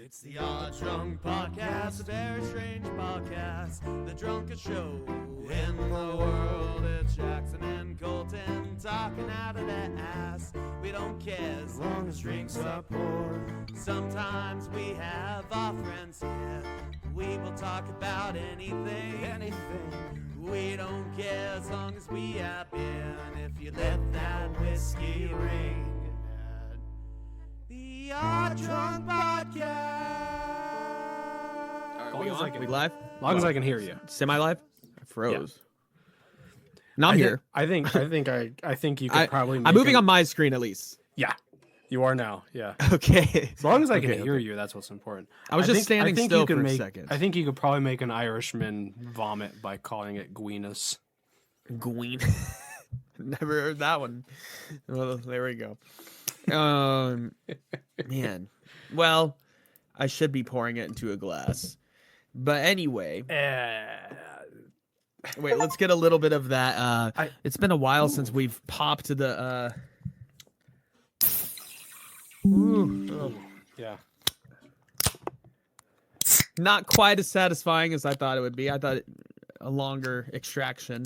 It's the Odd Drunk Podcast, a very strange podcast, the drunkest show in the world. It's Jackson and Colton talking out of their ass. We don't care as long as drinks are poured. Sometimes we have our friends here. We will talk about anything. We don't care as long as we have beer. And if you let that whiskey ring. The Odd Drunk Podcast. Are we on? We live? As long as I can hear you. Semi-live? I froze. Now I I'm thi- here. I think you could probably. I'm moving on my screen at least. Yeah, you are now. Yeah. Okay. As long as I can Okay, hear you, that's what's important. I was just standing think still you could for a make, second. I think you could probably make an Irishman vomit by calling it Guinness. Gween. Never heard that one. Well, there we go. Man. Well, I should be pouring it into a glass. But anyway, wait, let's get a little bit of that. It's been a while since we've popped the Yeah. not quite as satisfying as I thought it would be. I thought a longer extraction.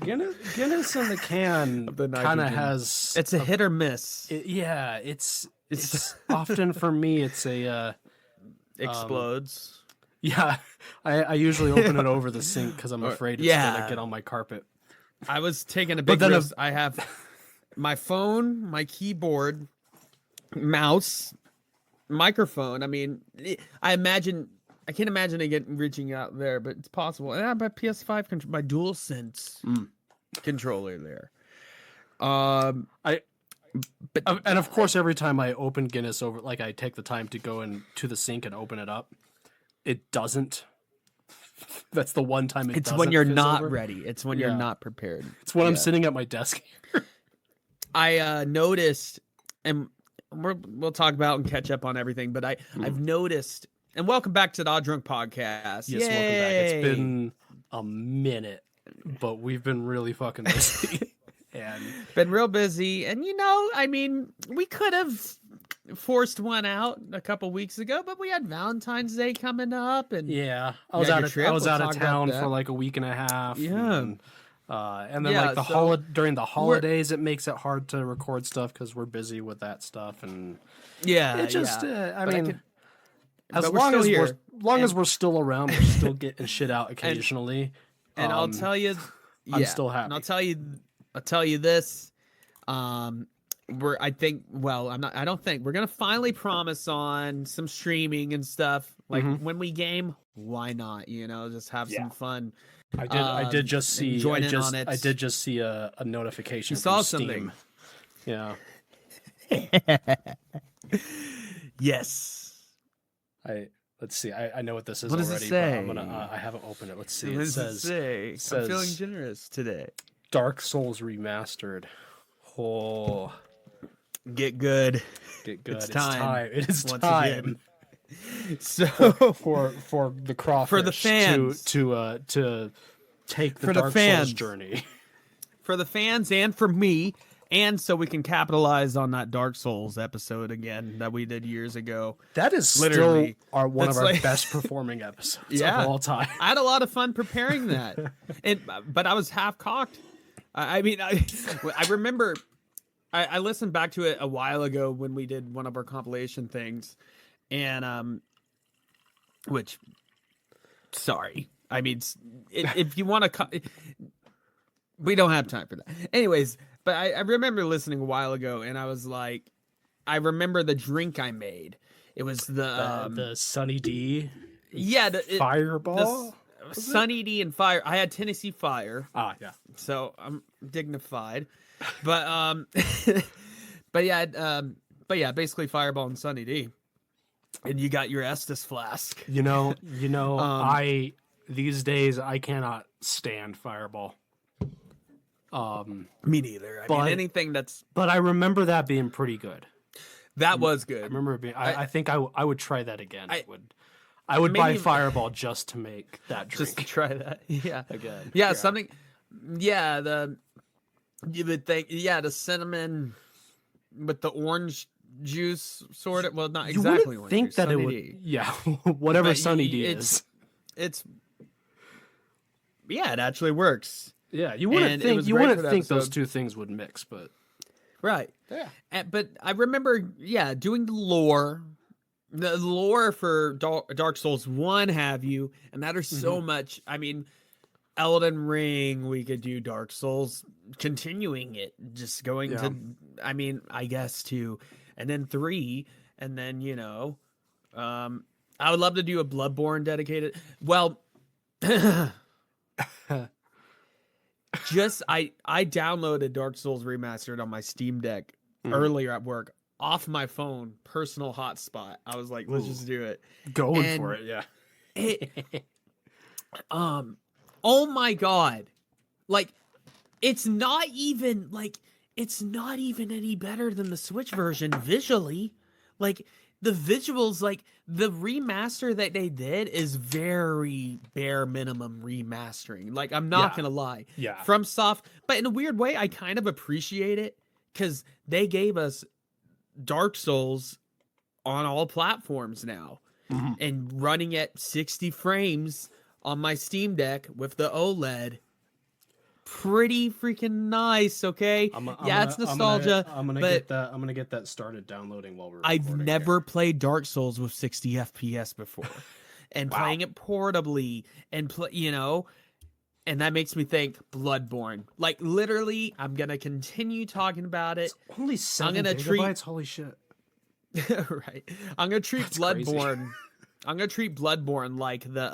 Guinness in the can The kind of nitrogen. has. It's a hit or miss. It's often for me. It's a. Explodes. Yeah, I usually open it over the sink because I'm afraid it's gonna get on my carpet. I was taking a But big then risk. I have my phone, my keyboard, mouse, microphone. I mean, I can't imagine it reaching out there, but it's possible. And I have my PS5 my DualSense controller there. And of course, every time I open Guinness over, like I take the time to go into the sink and open it up, it doesn't. That's the one time it It's doesn't when you're fizz not over. ready. It's when you're Yeah. not prepared. It's when I'm sitting at my desk. I noticed, and we'll talk about and catch up on everything, but I've noticed, and welcome back to the Odd Drunk Podcast. Yes, welcome back. Yay! It's been a minute, but we've been really fucking busy. And been real busy, and I mean, we could have forced one out a couple weeks ago, but we had Valentine's Day coming up, and yeah, I You was had out your of trip. I was We'll out of talk about town that. for like a week and a half. Yeah. And then Yeah, like so during the holidays, it makes it hard to record stuff because we're busy with that stuff, and yeah, it just yeah. I But mean. As but we're long still as here. we're still around, we're still getting shit out occasionally. And I'll tell you, I'm still happy. And I'll tell you this. I don't think we're gonna finally promise on some streaming and stuff. Like when we game, why not? Just have some fun. I did just see. join in on it. I did just see a notification. You saw from Steam. something. Yeah. Yes. Let's see. I know what this is What does it already, say? but I haven't opened it. Let's see. What It does says say? says- I'm feeling generous today. Dark Souls remastered. Oh, Get good. get good. It's It's time. time. It is Once time So for the crawfish For the fans. to take the For the Dark Souls fans. journey. for the fans and for me, and so we can capitalize on that Dark Souls episode again that we did years ago. That is Literally. still one of That's our like- best performing episodes Yeah. of all time. I had a lot of fun preparing that, but I was half cocked. I mean, I remember I listened back to it a while ago when we did one of our compilation things, and which, sorry, I mean, if you want to, we don't have time for that. Anyways, but I remember listening a while ago, and I was like, I remember the drink I made. It was The Sunny D the Fireball. Sunny D and Fire. I had Tennessee Fire. Yeah. So I'm dignified, but but yeah, basically Fireball and Sunny D, and you got your Estes flask. I these days I cannot stand Fireball. Me neither. I mean, anything But I remember that being pretty good. that was I good. remember it being. I think I would try that again. I- I would buy maybe- Fireball just to make that drink Just to try that. Yeah. again. Yeah, something. Yeah, you would think. Yeah, the cinnamon with the orange juice, sort of. Well, not You exactly. wouldn't think that it would. D. Yeah, whatever But Sunny D it's- is. It's yeah, it actually works. Yeah, you and wouldn't it think was you great wouldn't for the think those episode. two things would mix, but Right. yeah. But I remember, doing the lore for Dark Souls 1 have you, and that there's so much. I mean, Elden Ring, we could do Dark Souls, continuing it, just going Yeah. to, I mean, I guess 2, and then 3, and then, I would love to do a Bloodborne dedicated. Well, I downloaded Dark Souls Remastered on my Steam Deck earlier at work off my phone, personal hotspot. I was like, let's just do it. Going And- for it, yeah. It, oh my god, like it's not even any better than the Switch version visually. Like the visuals, like the remaster that they did is very bare minimum remastering. Like I'm not Yeah. gonna lie, Yeah. From Soft, but in a weird way, I kind of appreciate it because they gave us Dark Souls on all platforms now and running at 60 frames on my Steam Deck with the OLED. Pretty freaking nice, okay? It's nostalgia. I'm gonna but get that. I'm gonna get that started downloading while we're. I've recording never here. played Dark Souls with 60 FPS before, and Wow. playing it portably, and and that makes me think Bloodborne. Like literally, I'm gonna continue talking about it. Only 7 gonna treat- gigabytes. Holy shit! Right. I'm gonna treat That's crazy. Bloodborne. I'm gonna treat Bloodborne like the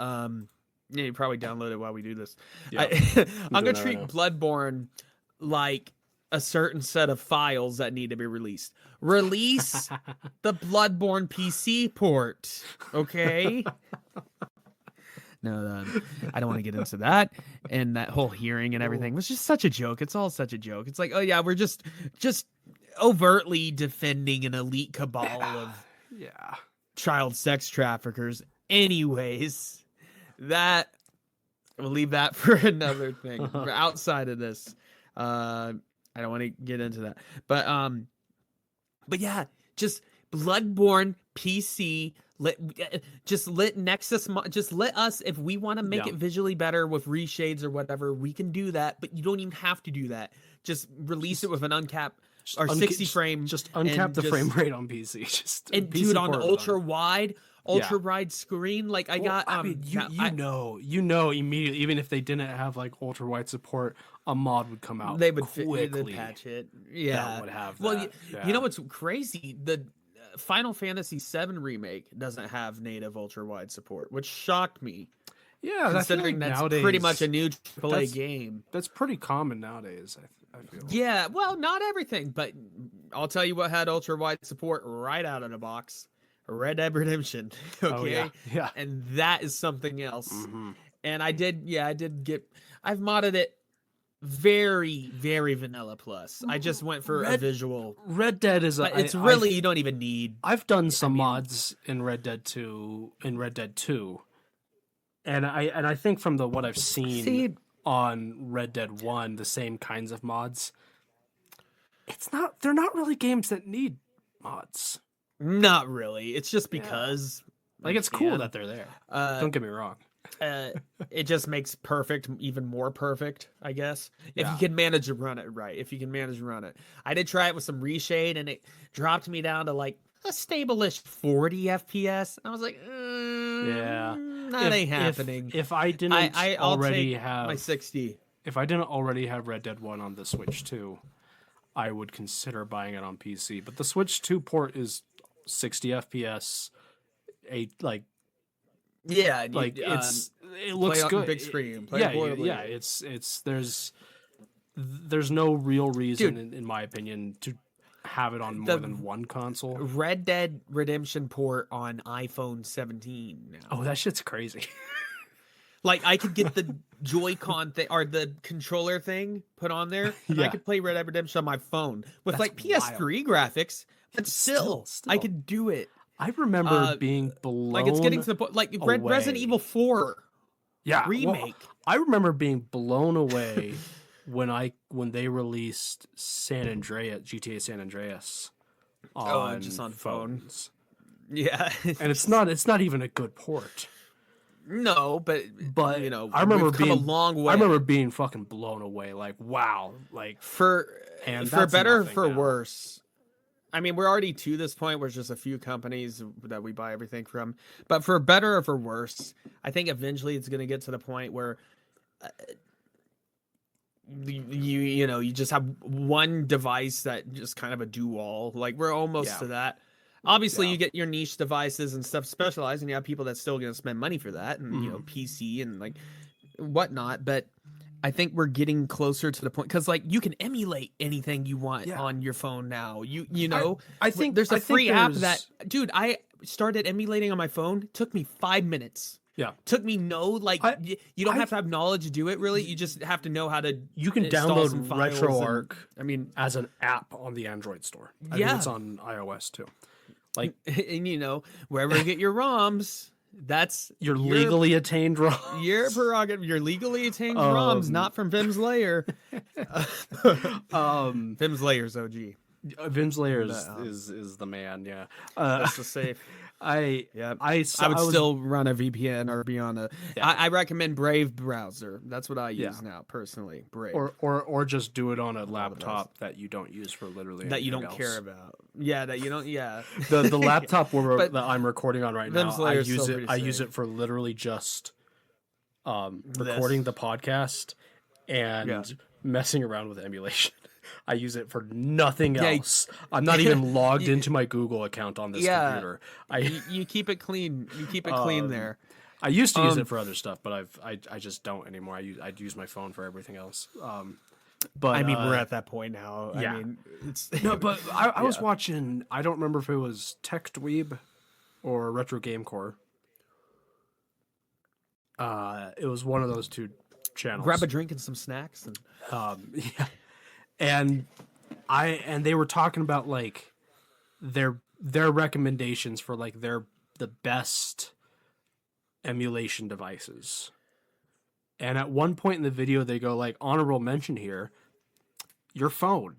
Yeah, you probably download it while we do this. Yeah, I'm gonna doing that treat right Bloodborne like a certain set of files that need to be released. Release the Bloodborne PC port, okay? No, I don't want to get into that. And that whole hearing and everything was just such a joke. It's all such a joke. It's like, oh yeah, we're just overtly defending an elite cabal of Yeah. child sex traffickers. Anyways, that we'll leave that for another thing. Outside of this, I don't want to get into that. But yeah, just Bloodborne PC. Let Nexus. Just let us, if we want to make Yeah. it visually better with reshades or whatever, we can do that. But you don't even have to do that. Just release it with an uncapped or 60 frame. Just uncap and the just- frame rate on PC. Just and PC do it on port ultra wide screen. Like I Well, got. I mean, now, you know immediately. Even if they didn't have like ultra wide support, a mod would come out. they would quickly. they'd patch it. Yeah, would have Well, that, you know yeah. what's crazy? The Final Fantasy VII remake doesn't have native ultra wide support, which shocked me. Yeah, Considering that's nowadays, pretty much a new AAA that's- game. That's pretty common nowadays. I feel. Yeah, well, not everything, but I'll tell you what had ultra wide support right out of the box: Red Dead Redemption. Okay, Oh, yeah. Yeah. and that is something else. Mhm. And I've modded it very, very vanilla plus. I just went for a Red- visual. Red Dead is. But it's really, you don't even need. I've done some mods in Red Dead 2 and I think from what I've seen See- on Red Dead 1, the same kinds of mods. They're not really games that need mods. Not really. It's just because. Like it's cool man. that they're there. Uh, Don't get me wrong. it just makes perfect even more perfect, I guess. If Yeah. you can manage to run it right. If you can manage to run it. I did try it with some reshade and it dropped me down to like a stable-ish 40 FPS. I was like, Yeah. that ain't happening. If I didn't I'll already take have my 60. if I didn't already have Red Dead 1 on the Switch 2, I would consider buying it on PC. But the Switch 2 port is 60 FPS. Yeah, It looks on good. big screen, play Yeah, portably. yeah. It's there's no real reason, in my opinion, to have it on more than one console. Red Dead Redemption port on iPhone 17 now. Oh, that shit's crazy. Like I could get the Joy-Con thing or the controller thing put on there. And I Yeah. could play Red Dead Redemption on my phone with That's like PS3 graphics, but still, I still. could do it. I remember being blown. Like it's getting to the point. Like Resident away. Evil 4 yeah, well, remake. I remember being blown away when they released GTA San Andreas just on phone. phones. Yeah, And it's not even a good port. no, but you know, I remember we've come being a long way. I remember being fucking blown away. Like, wow, like for and for that's better or nothing for now. worse. I mean, we're already to this point where it's just a few companies that we buy everything from. But for better or for worse, I think eventually it's going to get to the point where you just have one device that just kind of a do-all. Like we're almost to that. Obviously, you get your niche devices and stuff specialized, and you have people that's still going to spend money for that, and you know, PC and like whatnot. But I think we're getting closer to the point because like you can emulate anything you want on your phone now. You know, I think there's a I think free app there's- that, dude, I started emulating on my phone. It took me 5 minutes. Yeah. Took me you don't have to have knowledge to do it. Really, you just have to know how to. You can install some download files RetroArch. I mean, as an app on the Android store. I Yeah. think it's on iOS too. Like and you know, wherever you get your ROMs, that's your legally attained ROM. your prerogative. Your legally attained ROMs, not from Vim's Lair. Vim's Lair's OG. Vim's Lair is the man. Yeah. That's the safe. I would still run a VPN or be on a. I recommend Brave browser. That's what I use now personally. Brave. or just do it on a laptop that you don't use for literally that you don't anything care else. about. Yeah, that you don't. Yeah. The laptop But that I'm recording on right Vim's now, Lair is still pretty I use safe. it for literally just recording the podcast and messing around with emulation. I use it for nothing else. I'm not even logged into my Google account on this computer. You keep it clean. You keep it clean there. I used to use it for other stuff, but I just don't anymore. I use my phone for everything else. But I mean, we're at that point now. yeah. I mean, it's no, but I was watching. I don't remember if it was Tech Dweeb or Retro Game Core. It was one of those two channels. grab a drink and some snacks. And Yeah, and they were talking about like their recommendations for like the best emulation devices. And at one point in the video, they go like, honorable mention here, your phone.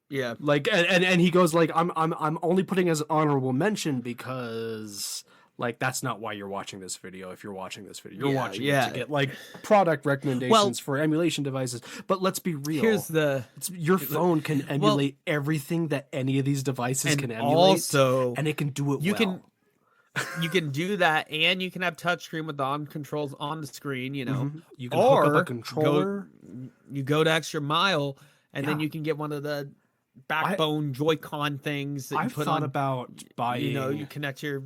yeah, Like, and he goes like, I'm only putting as honorable mention because like that's not why you're watching this video. If you're watching this video, you're watching it to get like product recommendations for emulation devices. But let's be real. here's the. Your phone can emulate everything that any of these devices And can emulate, also, and it can do it. you well. You can do that, and you can have touchscreen with the on controls on the screen. You know, You can hook up a or controller. you go to extra mile, and then you can get one of the backbone Joy-Con things that you I've put thought on. about buying. You know, you connect your.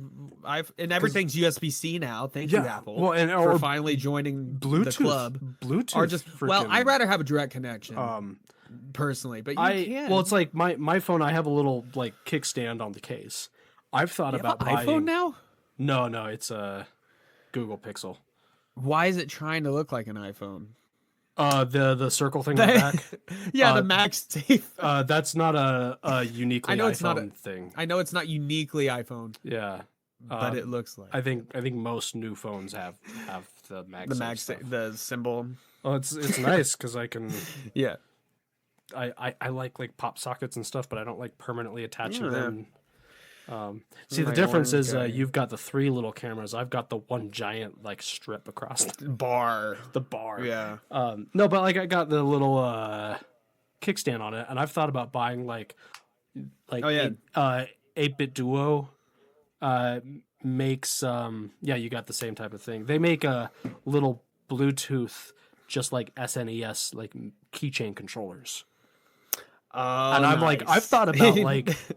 And everything's USB-C now. Thank you, Apple. Well, and for or finally joining Bluetooth. the club. Bluetooth. Or just freaking, I'd rather have a direct connection personally, but you can. Well, it's like my phone. I have a little like kickstand on the case. I've thought you about have an buying. iPhone now. No, it's a Google Pixel. Why is it trying to look like an iPhone? The circle thing on the back. Yeah, the MagSafe. That's not a uniquely I know iPhone it's not thing. I know it's not uniquely iPhone, Yeah, but it looks like I think most new phones have the MagSafe. the MagSafe, the symbol. Oh, it's nice because I can. Yeah, I like pop sockets and stuff, but I don't like permanently attaching Yeah. them. See, the My difference orange is guy. you've got the 3 little cameras. I've got the one giant strip across bar. the bar. Yeah, No, but I got the little kickstand on it, and I've thought about buying like 8-bit Duo makes you got the same type of thing. They make a little Bluetooth just like SNES keychain controllers. And I'm I've thought about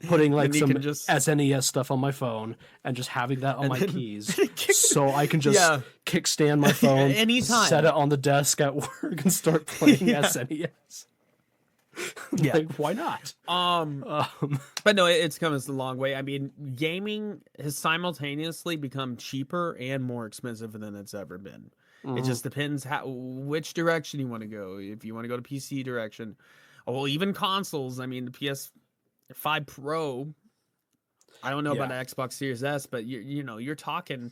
putting And you some can just- SNES stuff on my phone and just having that on my keys, so I can just Yeah. kickstand my phone Anytime. set it on the desk at work, and start playing SNES. Yeah. Why not? but no, it's come a long way. I mean, gaming has simultaneously become cheaper and more expensive than it's ever been. It just depends which direction you want to go. If you want to go to PC direction. Well, even consoles. I mean, the PS5 Pro. I don't know about the Xbox Series S, but you're talking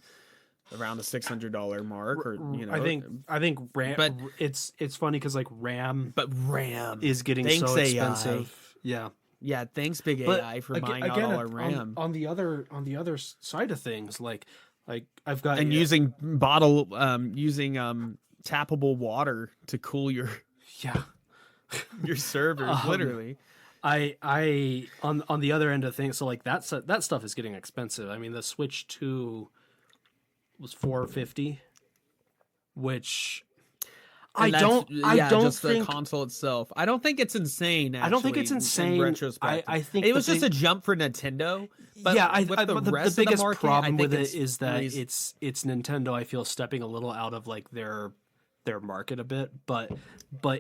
around the $600 mark, or I think RAM. But- it's funny because RAM But RAM is getting Thanks, so AI. expensive. Yeah, Yeah, thanks, Big But AI, for buying out all our RAM. on the other side of things, like I've got And using tappable water to cool your yeah. your servers, literally. I on the other end of things, so like that stuff is getting expensive. I mean, the Switch 2 was $450, which I don't just think the console itself. I don't think it's insane. Actually, I don't think it's insane. In retrospect, I think it was just a jump for Nintendo. But yeah, but the rest biggest of the market, problem with it's it is that it's Nintendo. I feel stepping a little out of like their market a bit, but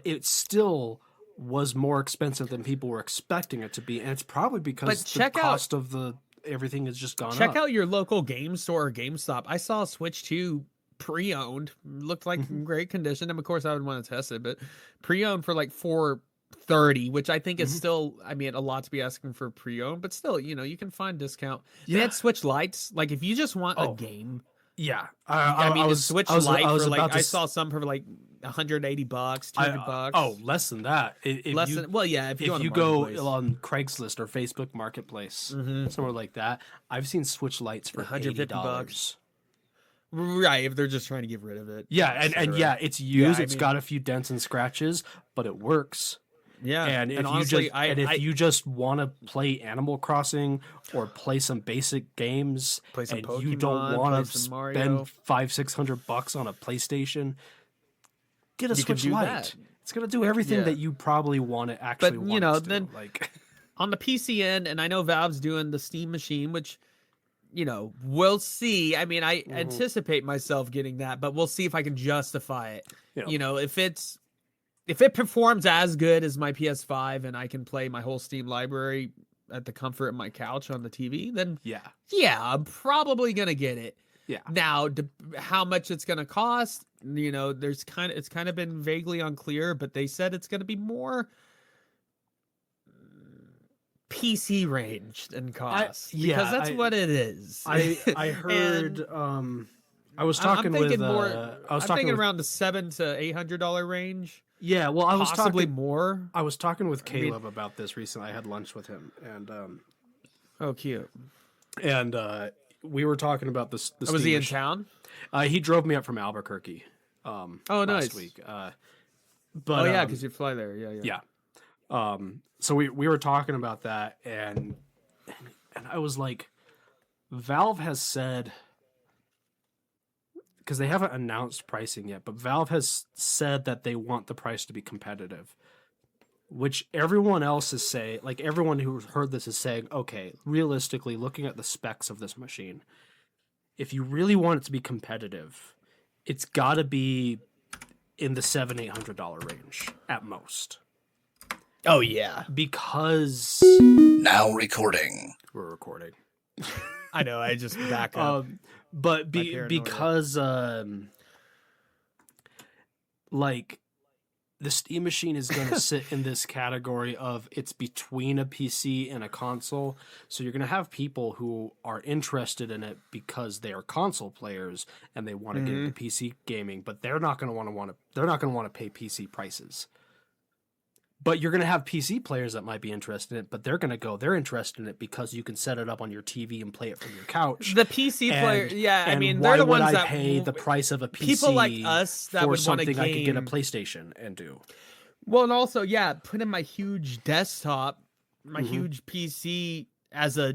it still was more expensive than people were expecting it to be, and it's probably because the cost of the everything has just gone up. Check out your local game store or GameStop. I saw a Switch 2 pre-owned, looked like great condition. And of course I would want to test it, but pre-owned for like $430, which I think is still, I mean, a lot to be asking for pre-owned, but still, you know, you can find discount. They had Switch Lites. Like if you just want a game. Yeah. I mean, Switch Lite for like, I saw some for like $180, $200. Oh, less than that. Well, yeah. If you go on Craigslist or Facebook Marketplace, somewhere like that, I've seen Switch Lites for $150. Right, if they're just trying to get rid of it. Yeah, and yeah, it's used. It's got a few dents and scratches, but it works. Yeah, and if honestly, you just want to play Animal Crossing or play some basic games, and Pokemon, you don't want to spend $500-600 on a PlayStation, get a Switch Lite. It's gonna do everything that you probably want to actually. But you know, then like on the PC end, and I know Valve's doing the Steam Machine, which, you know, we'll see. I mean, I anticipate myself getting that, but we'll see if I can justify it. You know, if it performs as good as my PS5 and I can play my whole Steam library at the comfort of my couch on the TV, then yeah, I'm probably gonna get it. Yeah. Now, how much it's gonna cost, you know, it's kind of been vaguely unclear, but they said it's gonna be more PC range than cost, because that's what it is. I heard. I was talking with. I'm thinking around the $700 to $800 range. Yeah, well, I was possibly more. I was talking with Caleb about this recently. I had lunch with him, and oh, cute. And we were talking about this. Was he in town? He drove me up from Albuquerque. Last week. But yeah, because you fly there. Yeah. So we were talking about that, and I was like, Valve has said, because they haven't announced pricing yet, but Valve has said that they want the price to be competitive, which everyone else is saying, like everyone who heard this is saying, okay, realistically, looking at the specs of this machine, if you really want it to be competitive, it's got to be in the $700-800 range at most. Oh yeah, because now recording. We're recording. I know. I just back up. But because like the Steam Machine is going to sit in this category of it's between a PC and a console, so you're going to have people who are interested in it because they are console players and they want to get into PC gaming, but they're not going to want to pay PC prices. But you're going to have PC players that might be interested in it, but they're interested in it because you can set it up on your TV and play it from your couch. The PC player, I mean, they're the ones that pay the price of a PC. People like us that would want a game. I could get a PlayStation and do. Well, and also, put in my huge desktop, my huge PC as a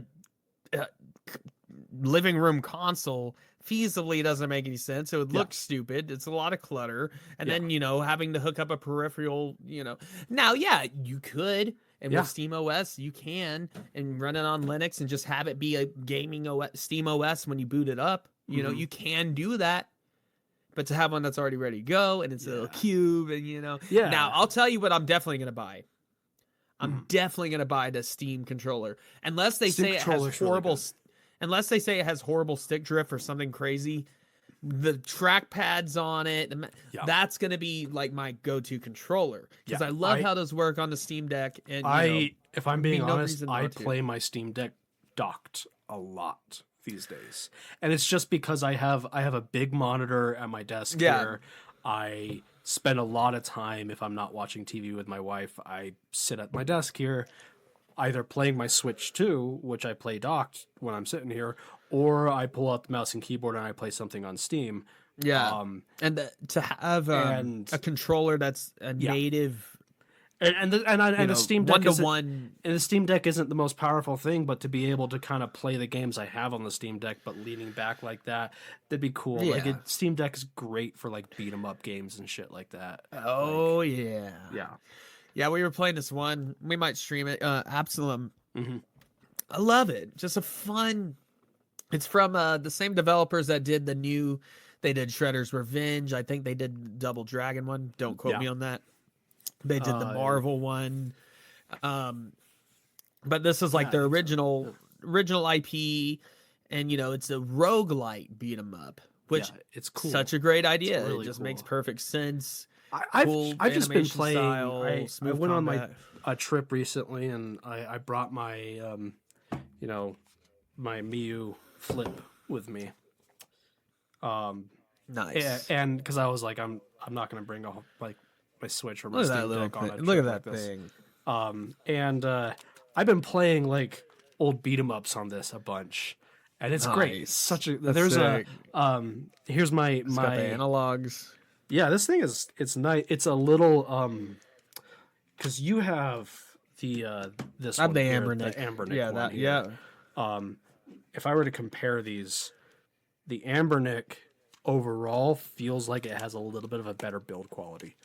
living room console. Feasibly doesn't make any sense. It would look stupid. It's a lot of clutter. And then, you know, having to hook up a peripheral, you know. Now, you could. And with Steam OS, you can. And run it on Linux and just have it be a gaming OS, Steam OS when you boot it up. You know, you can do that. But to have one that's already ready to go and it's a little cube and, you know. Yeah. Now, I'll tell you what I'm definitely going to buy. I'm definitely going to buy the Steam controller. Unless they say it has horrible... Unless they say it has horrible stick drift or something crazy, the trackpad's on it. That's going to be like my go-to controller because I love how those work on the Steam Deck. And if I'm being honest, I play my Steam Deck docked a lot these days, and it's just because I have a big monitor at my desk here. I spend a lot of time, if I'm not watching TV with my wife, I sit at my desk here, either playing my Switch 2, which I play docked when I'm sitting here, or I pull out the mouse and keyboard and I play something on Steam. Yeah, to have and- a controller that's a native, And the Steam Deck one-to-one. And the Steam Deck isn't the most powerful thing, but to be able to kind of play the games I have on the Steam Deck, but leaning back like that'd be cool. Like Yeah. Steam Deck is great for like beat 'em up games and shit like that. Oh yeah, Yeah. We were playing this one. We might stream it. Absalom. Mm-hmm. I love it. Just a fun. It's from the same developers that did the new. They did Shredder's Revenge. I think they did Double Dragon one. Don't quote me on that. They did the Marvel one. But this is like their original IP, and it's a roguelite beat 'em up, which it's cool. Such a great idea. really It just cool. makes perfect sense. I've just been animation playing. style, I smooth went on combat. a trip recently, and I brought my my Miu Flip with me. Nice. And because I was like, I'm not gonna bring my Switch or my Look at that Steam little Deck on a thing. Look at trip that like this. thing. And I've been playing like old beat 'em ups on this a bunch, and it's great. Nice. Such a That's there's sick. here's my It's got the my analogs. yeah, this thing it's nice. It's a little because you have the this I have one the here, Ambernick. the Ambernick Yeah, one that. here. Yeah. If I were to compare these, the Ambernick overall feels like it has a little bit of a better build quality.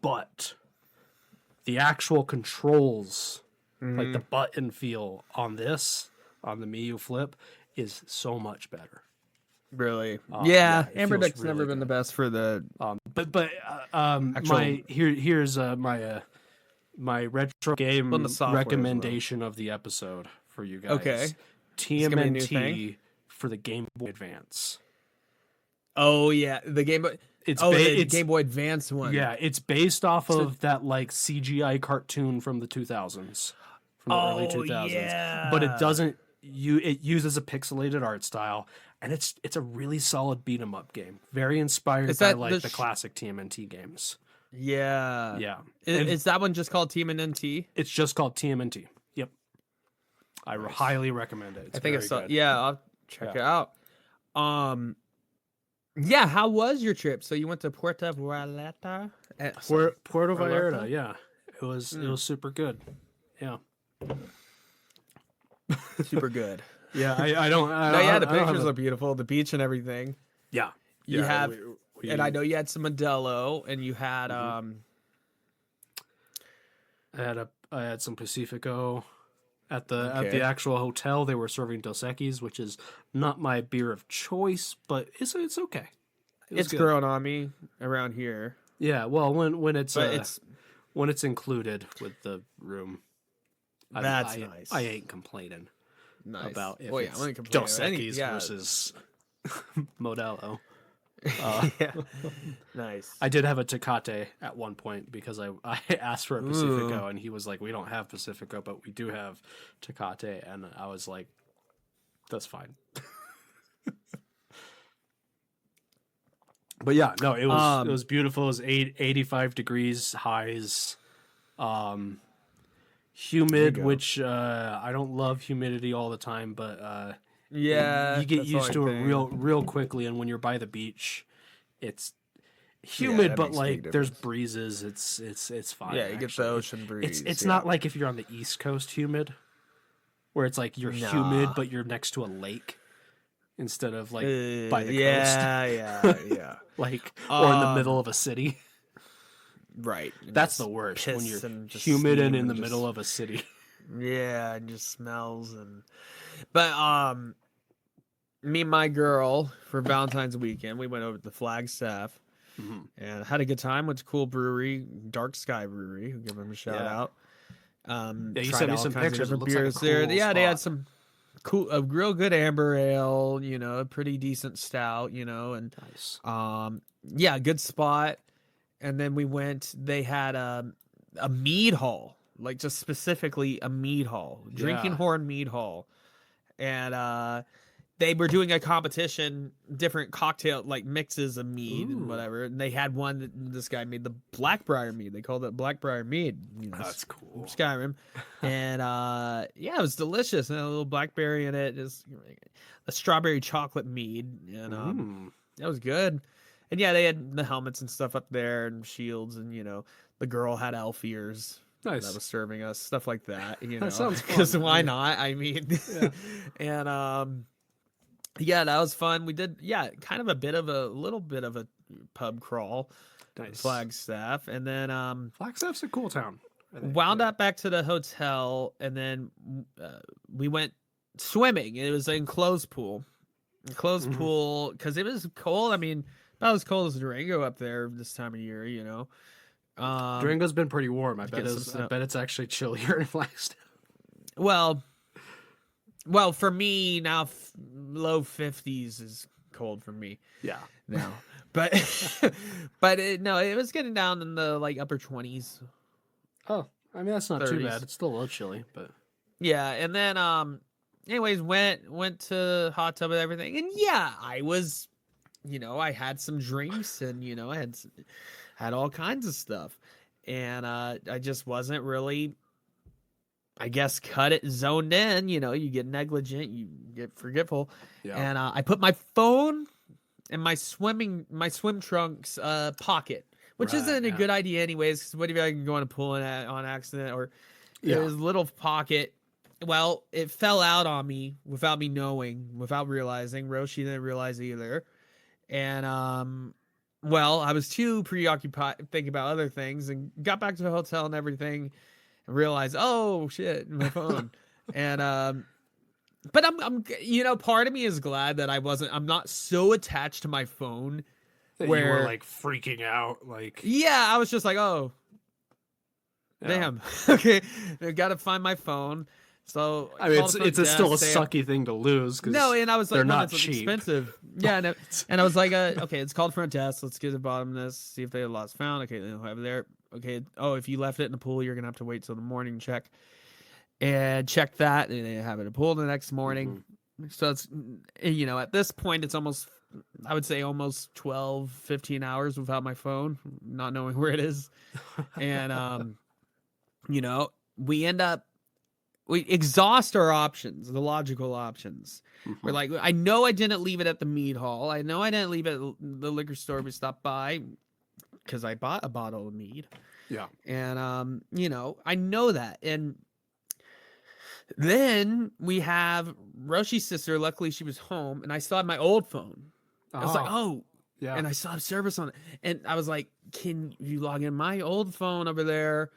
But the actual controls, like the button feel on the Miu Flip, is so much better. Really. yeah, it Ambernick's feels never really been the best for the. My here's my retro game On the software as well. recommendation of the episode for you guys. Okay. gonna be a new TMNT for the Game Boy Advance. Oh yeah, the Game Boy. The Game Boy Advance one. Yeah, it's based off of that like CGI cartoon from the 2000s, from the early 2000s. Yeah. But it doesn't. It uses a pixelated art style, and it's a really solid beat 'em up game. Very inspired Is by that like the the classic TMNT games. Yeah. Yeah, Is that one just called TMNT? it's just called TMNT. Yep, I highly recommend it. It's I think very it's good. yeah. I'll check it out. Yeah. How was your trip? So you went to Puerto Vallarta? Puerto Vallarta. Vallarta? Yeah, it was super good. Yeah. Super good. Yeah, I don't. No, yeah, the I don't have pictures a- are beautiful. The beach and everything. Yeah, You yeah, have, we- and I know you had some Modelo, and you had I had some Pacifico at the Okay. actual hotel. They were serving Dos Equis, which is not my beer of choice, but it's okay. It was it's good. growing on me around here. Yeah, well, when it's But it's when it's included with the room, That's nice. I ain't complaining nice. about if Well, yeah, it's I wouldn't complain Dos about any- Equis yeah. versus Modelo. Yeah. Nice. I did have a Tecate at one point because I asked for a Pacifico and he was like, "We don't have Pacifico, but we do have Tecate," and I was like, "That's fine." But yeah, no, it was beautiful. It was 85 degrees highs, humid, which I don't love humidity all the time, but yeah, you get that's used the to only it thing. real quickly. And when you're by the beach, it's humid, that but makes a big like there's difference. breezes. It's fine. Yeah, you get the actually. ocean breeze. It's yeah. not like if you're on the East Coast humid, where it's like you're humid, but you're next to a lake instead of like by the coast, yeah. like or in the middle of a city. Right. That's the worst when piss you're and just humid and steam in and the just- middle of a city. Yeah, and just smells but me and my girl for Valentine's weekend, we went over to the Flagstaff and had a good time. Went to cool brewery, Dark Sky Brewery. I'll give them a shout Yeah. out. You Tried sent me all some kinds of pictures. It different looks like a beers there. cool Yeah, they had spot. some a real good amber ale, a pretty decent stout, and Nice. yeah, good spot. And then we went, they had a mead hall, like just specifically a mead hall, drinking Yeah. horn mead hall. And they were doing a competition, different cocktail like mixes of mead and whatever. And they had one that this guy made, the Blackbriar mead. They called it Blackbriar mead. You know, That's cool. Skyrim. And yeah, it was delicious. And a little blackberry in it, just a strawberry chocolate mead. And that was good. And yeah, they had the helmets and stuff up there and shields, and you know, the girl had elf ears. Nice. That was serving us stuff like that. You know, That sounds fun. because why not? I mean, and yeah, that was fun. We did kind of a little bit of a pub crawl, Nice. Flagstaff, and then Flagstaff's a cool town. I think. wound up back to the hotel, and then we went swimming. It was an enclosed pool, pool because it was cold. I mean, about as cold as Durango up there this time of year, you know. Durango's been pretty warm. I get some snow. bet it's actually chillier in Flagstaff. Well, for me now, low 50s is cold for me. Yeah. Now, but no, it was getting down in the like upper 20s. Oh, I mean that's not 30s. too bad. It's still a little chilly, but Yeah, and then anyways, went to hot tub and everything, and yeah, I was, you know, I had some drinks, and you know, I had all kinds of stuff, and I just wasn't really, I guess, zoned in. You know, you get negligent, you get forgetful, and I put my phone in my swim trunks pocket, which isn't a good idea anyways, because what if I can go in a pool on accident, or there's a little pocket. Well, it fell out on me without me knowing, without realizing. Roshi didn't realize either. And, well, I was too preoccupied thinking about other things, and got back to the hotel and everything and realized, oh shit, my phone. And, but I'm, you know, part of me is glad that I'm not so attached to my phone that where you were like freaking out. Like, yeah, I was just like, oh, damn. Okay. I got to find my phone. So I mean, it's still a sucky thing to lose. No, and I was like, they're no, not it's cheap. expensive. Yeah, and I was like, okay, it's called front desk. Let's get to the bottom of this. See if they have lost found. Okay, they don't have it there. Okay, oh, if you left it in the pool, you're gonna have to wait till the morning to check. And check that, and they have it in the pool the next morning. So it's, you know, at this point, it's almost, I would say almost 12, 15 hours without my phone, not knowing where it is. And, you know, we exhaust our options, the logical options. We're like, I know I didn't leave it at the mead hall. I know I didn't leave it at the liquor store we stopped by, because I bought a bottle of mead. Yeah. And, you know, I know that. And then we have Roshi's sister. Luckily, she was home, and I still had my old phone. I was like, oh, yeah. And I still have service on it. And I was like, can you log in my old phone over there,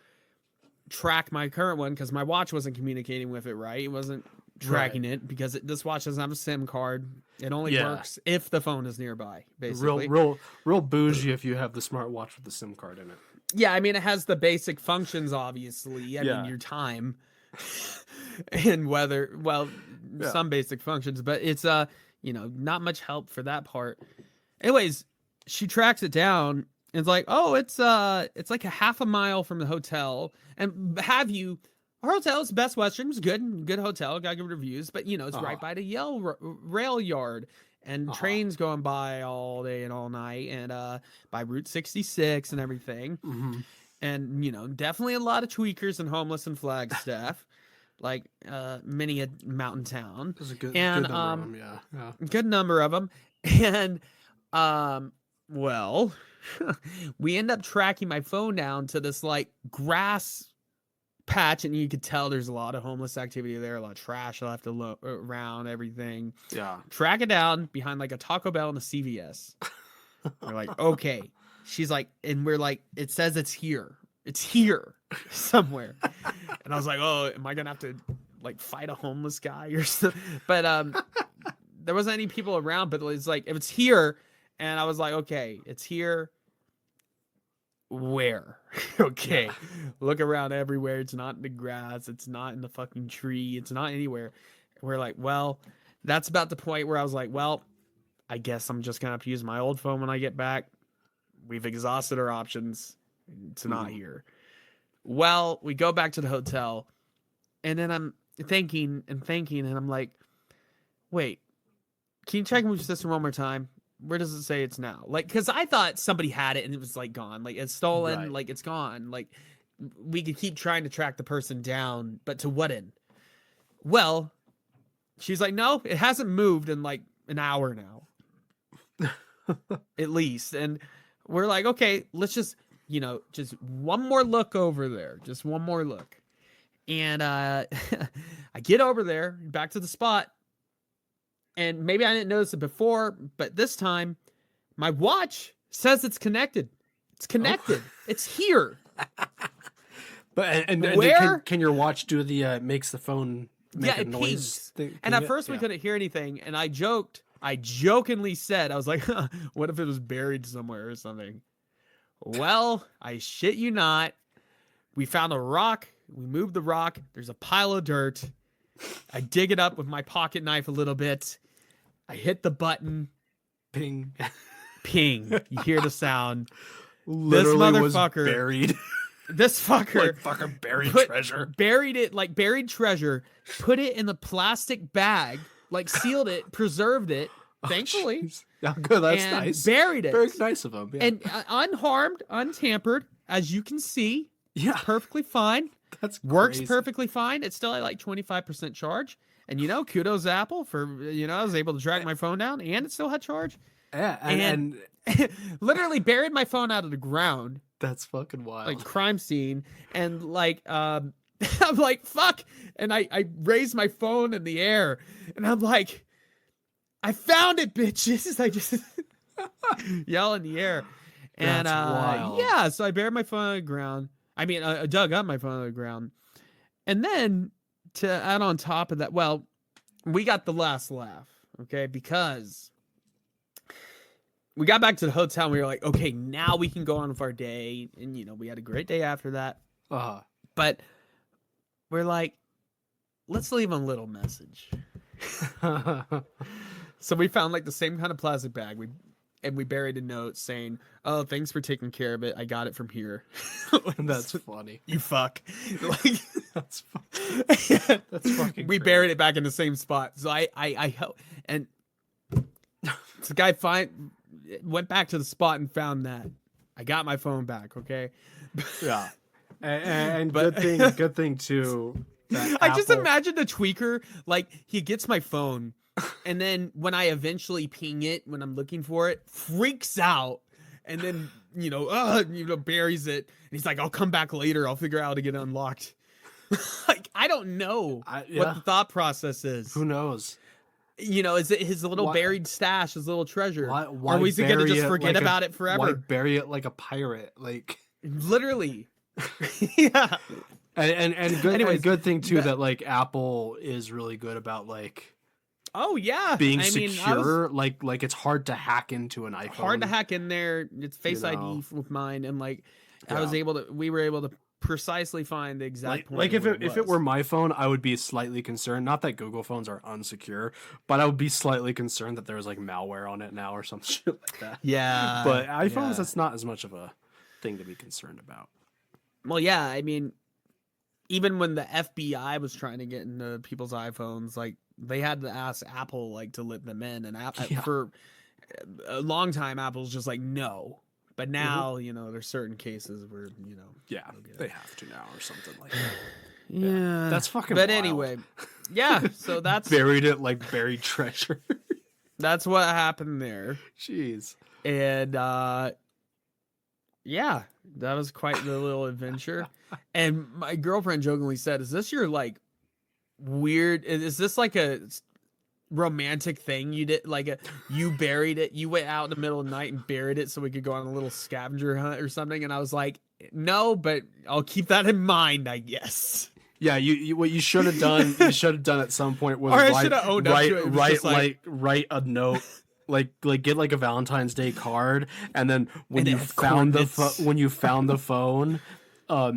track my current one? Because my watch wasn't communicating with it right. It wasn't tracking it, because this watch doesn't have a SIM card. It only works if the phone is nearby, basically. Real bougie if you have the smartwatch with the SIM card in it. Yeah, I mean, it has the basic functions, obviously. I mean, your time and weather. Well, some basic functions, but it's you know, not much help for that part. Anyways, she tracks it down and it's like, oh, it's like a half a mile from the hotel. And our hotel is Best Western. It's good hotel, got good reviews, but you know, it's right by the Yale rail yard. And trains going by all day and all night, and by Route 66 and everything. And, you know, definitely a lot of tweakers and homeless in Flagstaff, like many a mountain town. There's a good number of them, yeah. Good number of them. And, well, we end up tracking my phone down to this, like, grass patch, and you could tell there's a lot of homeless activity there, a lot of trash left around, everything. Yeah. Track it down behind like a Taco Bell and a CVS. We're like, okay. She's like, and we're like, it says it's here somewhere. And I was like, oh, am I gonna have to like fight a homeless guy or something? But there wasn't any people around, but it's like, if it's here, and I was like, okay, it's here. Where? Okay. Look around everywhere. It's not in the grass. It's not in the fucking tree. It's not anywhere. We're like, well, that's about the point where I was like, well, I guess I'm just going to have to use my old phone when I get back. We've exhausted our options. It's not here. Well, we go back to the hotel, and then I'm thinking, and I'm like, wait, can you check with your sister one more time? Where does it say it's now? Like, because I thought somebody had it and it was like gone, like it's stolen, Right. like it's gone. Like we could keep trying to track the person down, but to what end? Well, she's like, no, it hasn't moved in like an hour now, at least. And we're like, okay, let's just, just one more look over there, just one more look. And I get over there, back to the spot. And maybe I didn't notice it before, but this time my watch says it's connected. It's connected. It's here. But and Where? can your watch do the makes the phone make a it noise pings. thing? And at first we couldn't hear anything, and I jokingly said, I was like, what if it was buried somewhere or something? Well, I shit you not. We found a rock. We moved the rock. There's a pile of dirt. I dig it up with my pocket knife a little bit. I hit the button. Ping. Ping. You hear the sound. Literally was motherfucker- buried. This fucker like fucking buried treasure. buried it like buried treasure, put it in the plastic bag, like sealed it, preserved it, thankfully. Jeez. Yeah, good. That's and nice. buried it. Very nice of him. Yeah. And unharmed, untampered, as you can see, yeah, perfectly fine. that's Works crazy. perfectly fine. It's still at like 25% charge. And kudos Apple for, I was able to track my phone down and it still had charge. Yeah, And literally buried my phone out of the ground, that's fucking wild. like crime scene. And like, I'm like, fuck. And I raised my phone in the air and I'm like, I found it, bitches. I just yell in the air. And That's wild. yeah, so I buried my phone on the ground. I mean, I dug up my phone on the ground. And then to add on top of that, well, we got the last laugh, okay? Because we got back to the hotel and we were like, okay, now we can go on with our day. And, we had a great day after that. uh But we're like, let's leave a little message. So we found like the same kind of plastic bag. We buried a note saying, "Oh, thanks for taking care of it. I got it from here." That's funny. You fuck. Like, That's that's fucking. we great. buried it back in the same spot. So I helped, and the guy went back to the spot and found that. I got my phone back. Okay. Yeah, and But- good thing too. that I just Apple- imagine the tweaker, like he gets my phone, and then when I eventually ping it when I'm looking for it, freaks out, and then buries it. And he's like, "I'll come back later. I'll figure out how to get it unlocked." Like I don't know what yeah. the thought process is. Who knows? Is it his little Why- beried stash, his little treasure, Why or is he gonna bury just it forget like about it forever? Why bury it like a pirate? Like, Literally. Yeah. and good. Anyways, and good thing too that like Apple is really good about like Oh yeah. being I mean, I was- secure. Like it's hard to hack into an iPhone. hard to hack in there. It's Face You ID know. with mine, and like Yeah. we were able to precisely find the exact point. Like if where it were my phone, I would be slightly concerned. Not that Google phones are unsecure, but I would be slightly concerned that there was like malware on it now or some shit like that. yeah, But iPhones, yeah. that's not as much of a thing to be concerned about. Well, yeah, I mean, even when the FBI was trying to get into people's iPhones, like they had to ask Apple like to let them in, and Yeah. for a long time, Apple's just like no. But now, there's certain cases where Yeah, get they have to now or something like that. yeah, That's fucking But wild. anyway, yeah. So that's Buried it like buried treasure. that's what happened there. Jeez. And yeah, that was quite the little adventure. And my girlfriend jokingly said, "Is this your like weird? Is this like a romantic thing you did? Like you buried it? You went out in the middle of the night and buried it so we could go on a little scavenger hunt or something?" And I was like, "No, but I'll keep that in mind, I guess." Yeah, you what you should have done. You should have done at some point was Or I write, should have owned up to it. It was just write a note. Like get like a Valentine's Day card, and then when And you it had found coordinates. when you found the phone,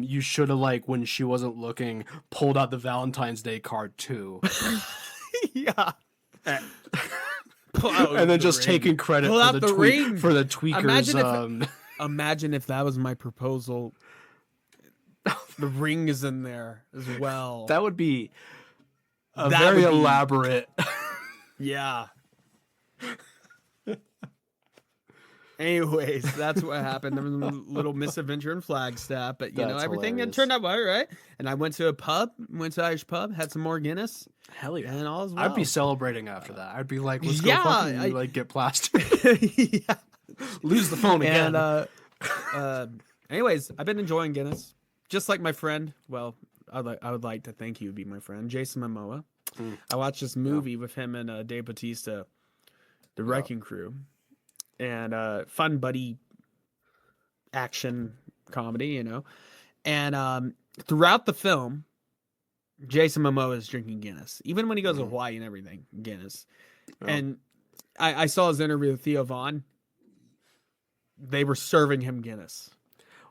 you should have like when she wasn't looking, pulled out the Valentine's Day card too, Yeah. Pull out and then the just ring. taking credit Pull for out the the ring. for the tweakers. Imagine Imagine if that was my proposal. The ring is in there as well. that would be a That very would be- elaborate. Yeah. Anyways, that's what happened. There was a little misadventure in Flagstaff, but That's everything hilarious. turned out well, right? And I went to a pub, went to Irish pub, had some more Guinness, Hell yeah. and all is well. I'd be celebrating after that. I'd be like, let's Yeah, go fucking like get plastered. yeah. Lose the phone again. And anyways, I've been enjoying Guinness, just like my friend. Well, I would like to think he would be my friend, Jason Momoa. I watched this movie with him and Dave Bautista, The Wrecking Crew, and fun buddy action comedy, you know. And throughout the film, Jason Momoa is drinking Guinness, even when he goes to Hawaii and everything. Guinness, and I saw his interview with Theo Vaughn. They were serving him Guinness.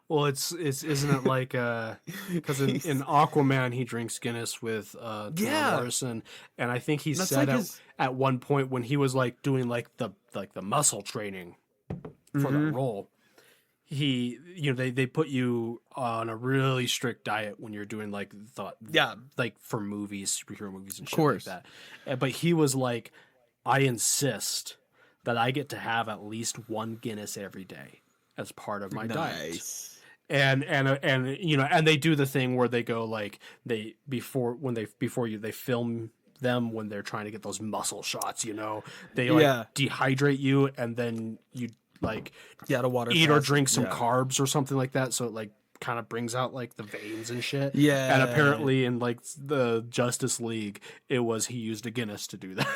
Well, isn't it like because in Aquaman he drinks Guinness with Larson, and I think he That's said like at one point when he was like doing like the muscle training for the role, they put you on a really strict diet when you're doing like for movies, superhero movies and shit like that. But he was like, I insist that I get to have at least one Guinness every day as part of my diet. And they do the thing where they go like they film them when they're trying to get those muscle shots, you know, they dehydrate you and then you like water eat fast. or drink some carbs or something like that, so it like kind of brings out like the veins and shit. Yeah. And apparently in like the Justice League, it was he used a Guinness to do that.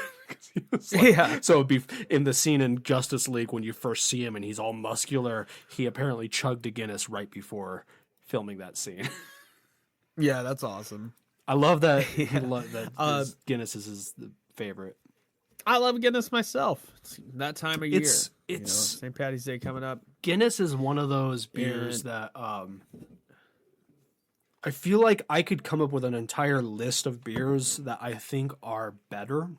He was like, so it'd be in the scene in Justice League when you first see him and he's all muscular, he apparently chugged a Guinness right before filming that scene. Yeah, that's awesome. I love that. Guinness is his favorite. I love Guinness myself. It's that time of year. It's St. Patty's Day coming up. Guinness is one of those beers that I feel like I could come up with an entire list of beers that I think are better,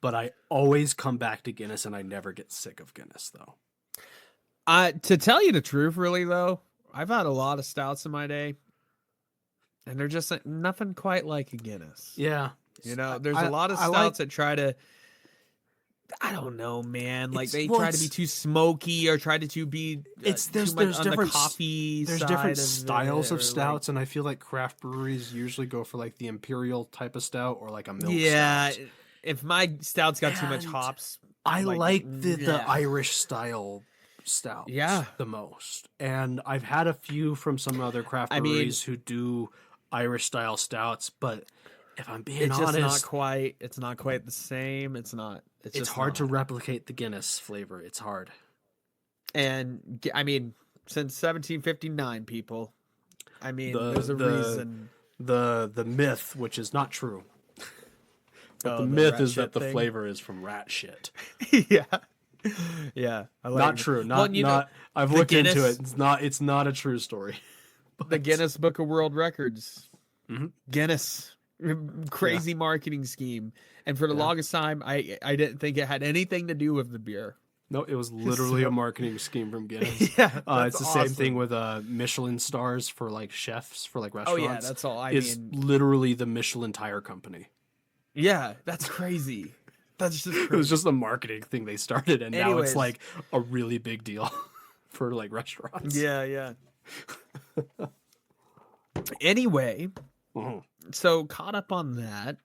but I always come back to Guinness and I never get sick of Guinness though. To tell you the truth, really though, I've had a lot of stouts in my day, and they're just nothing quite like a Guinness. Yeah. You know, there's a lot of stouts that try to, I don't know, man. Like they try to be too smoky or try to be there's on different the coffee. There's side different of styles it, of stouts, and I feel like craft breweries usually go for like the imperial type of stout or like a milk stout. If my stout's got too much hops, I like the Irish style stout the most, and I've had a few from some other craft breweries who do Irish style stouts, but if I'm being honest, it's not quite the same. It's it's hard to replicate the Guinness flavor. It's hard. And I mean, since 1759, people, I mean, there's a reason. The myth, which is not true, but the the myth rat is that shit the thing? flavor is from rat shit. Yeah. Not true. Not. I've looked into it. It's not a true story. The Guinness Book of World Records. Mm-hmm. Guinness. Crazy marketing scheme. And for the longest time, I didn't think it had anything to do with the beer. No, it was literally a marketing scheme from Guinness. It's the same thing with Michelin stars for like chefs for like restaurants. Oh yeah, that's all. It's literally the Michelin tire company. Yeah, that's crazy. That's just crazy. It was just a marketing thing they started, and now it's like a really big deal for like restaurants. Yeah. Anyway, so caught up on that.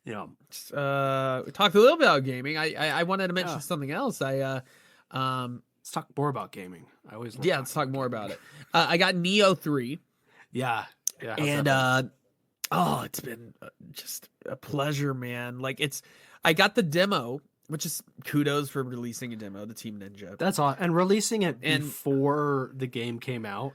Yeah. We talked a little bit about gaming. I wanted to mention something else. Let's talk more about gaming. I always let's talk more about it. I got Neo 3. Yeah. And it's been just a pleasure, man. Like I got the demo, which is kudos for releasing a demo, the Team Ninja. That's all. And releasing it before the game came out.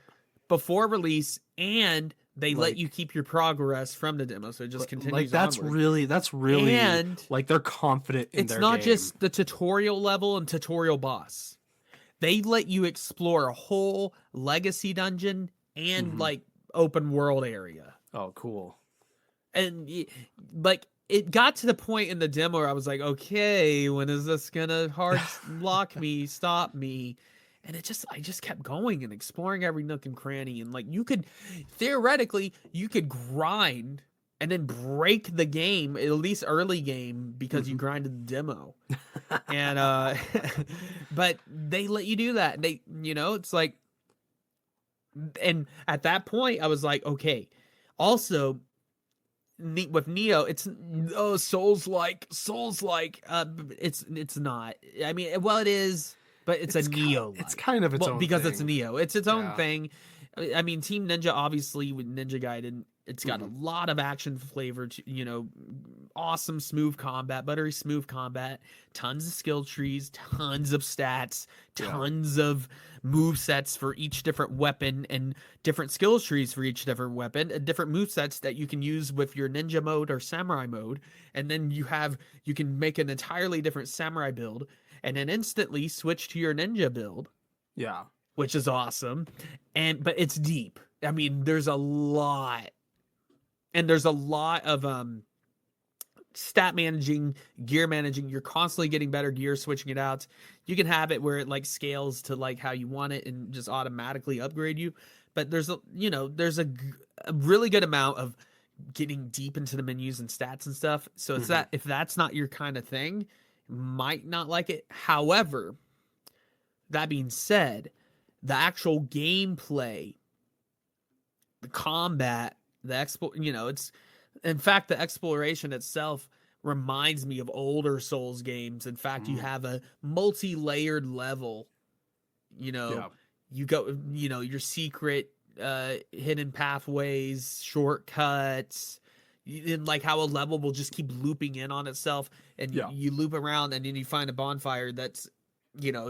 Before release, and they let you keep your progress from the demo, so it just continues. Like that's onward. really, and like they're confident in their game. It's not just the tutorial level and tutorial boss. They let you explore a whole legacy dungeon and like open world area. Oh, cool. And like it got to the point in the demo where I was like, okay, when is this gonna hard lock me, stop me? And I just kept going and exploring every nook and cranny. And like theoretically, you could grind and then break the game, at least early game, because you grinded the demo. And but they let you do that. They, it's like, and at that point I was like, okay. Also, with Neo, it's Souls like. It's not. I mean, well, it is, but it's a Neo. It's kind of its own because thing. it's Neo. It's its own thing. I mean, Team Ninja, obviously, with Ninja Gaiden, it's got a lot of action flavor to, awesome smooth combat, buttery smooth combat, tons of skill trees, tons of stats, tons of move sets for each different weapon, and different skill trees for each different weapon, and different move sets that you can use with your ninja mode or samurai mode. And then you can make an entirely different samurai build and then instantly switch to your ninja build. Yeah. Which is awesome. But it's deep. I mean, there's a lot. And there's a lot of stat managing, gear managing. You're constantly getting better gear, switching it out. You can have it where it like scales to like how you want it and just automatically upgrade you. But there's a really good amount of getting deep into the menus and stats and stuff. So it's that if that's not your kind of thing, might not like it. However, that being said, the actual gameplay, the combat, it's, in fact, the exploration itself reminds me of older Souls games. In fact, you have a multi-layered level, you go, your secret, hidden pathways, shortcuts, and like how a level will just keep looping in on itself, and you loop around, and then you find a bonfire that's,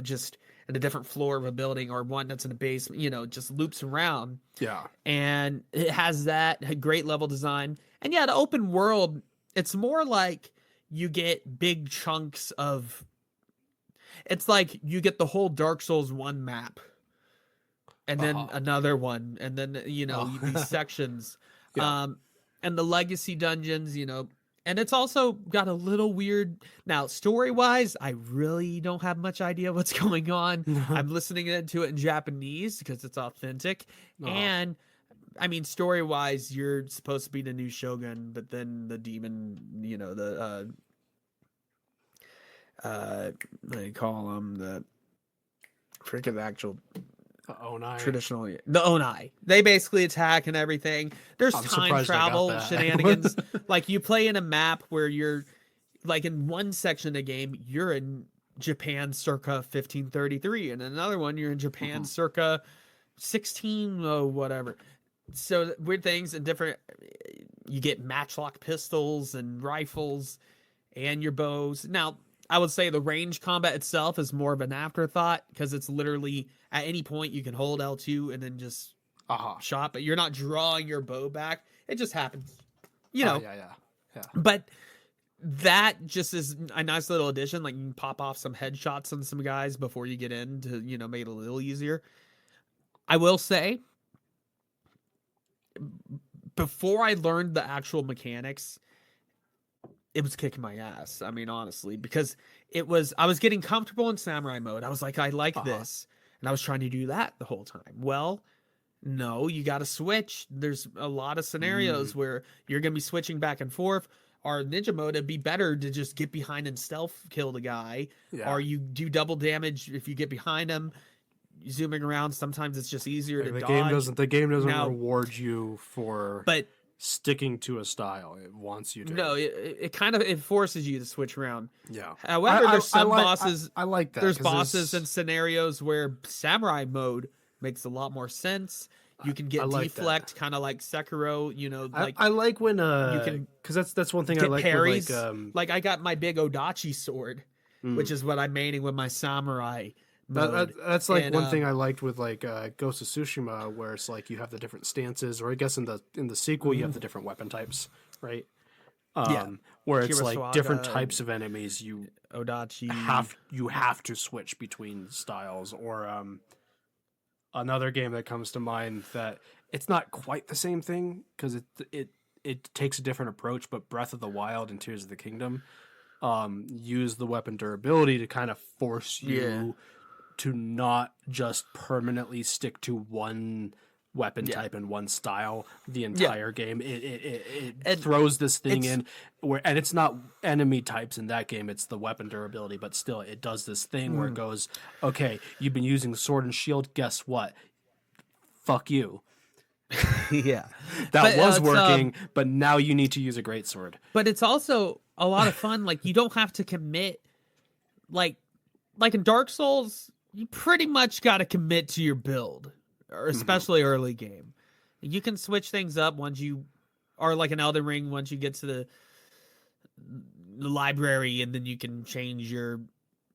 just in a different floor of a building, or one that's in a basement, just loops around. Yeah. And it has that great level design. And the open world, it's more like you get big chunks of, it's like you get the whole Dark Souls 1 map, and then another one, and then, these sections. And the legacy dungeons, and it's also got a little weird. Now, story-wise, I really don't have much idea what's going on. I'm listening to it in Japanese because it's authentic. And, I mean, story-wise, you're supposed to be the new Shogun, but then the demon, they call them the freaking actual... Onai. Traditionally, the Onai. They basically attack and everything. There's time travel shenanigans. Like, you play in a map where you're, like, in one section of the game, you're in Japan circa 1533, and another one you're in Japan circa 16 whatever. So weird things and different. You get matchlock pistols and rifles, and your bows. Now, I would say the range combat itself is more of an afterthought, because it's literally at any point you can hold L2 and then just shot, but you're not drawing your bow back. It just happens, Yeah. But that just is a nice little addition. Like, you can pop off some headshots on some guys before you get in to, make it a little easier. I will say, before I learned the actual mechanics, it was kicking my ass. I mean, honestly, because I was getting comfortable in samurai mode. I was like, I like this. And I was trying to do that the whole time. Well, no, you got to switch. There's a lot of scenarios where you're going to be switching back and forth. Or ninja mode, it'd be better to just get behind and stealth kill the guy. Yeah. Or you do double damage if you get behind him. Zooming around, sometimes it's just easier to dodge. The game doesn't reward you for sticking to a style. It wants you to. No, it kind of forces you to switch around. Yeah. However, there's some bosses. I like that. There's bosses and scenarios where samurai mode makes a lot more sense. You can get deflect, kind of like Sekiro. I like when you can, because that's one thing I like. Parries. Like I got my big Odachi sword, which is what I'm maining with my samurai. That's like one thing I liked with like Ghost of Tsushima, where it's like you have the different stances, or I guess in the sequel you have the different weapon types, right? Where it's like different types of enemies. Odachi have to switch between styles. Or another game that comes to mind that it's not quite the same thing because it takes a different approach, but Breath of the Wild and Tears of the Kingdom use the weapon durability to kind of force you to not just permanently stick to one weapon type and one style the entire game. It throws this thing in where, and it's not enemy types in that game, it's the weapon durability, but still it does this thing where it goes, okay, you've been using sword and shield, guess what? Fuck you. Yeah. That was working, but now you need to use a greatsword. But it's also a lot of fun. Like, you don't have to commit. Like in Dark Souls, you pretty much got to commit to your build, or especially early game. You can switch things up once you are like an Elden Ring, once you get to the library, and then you can change your,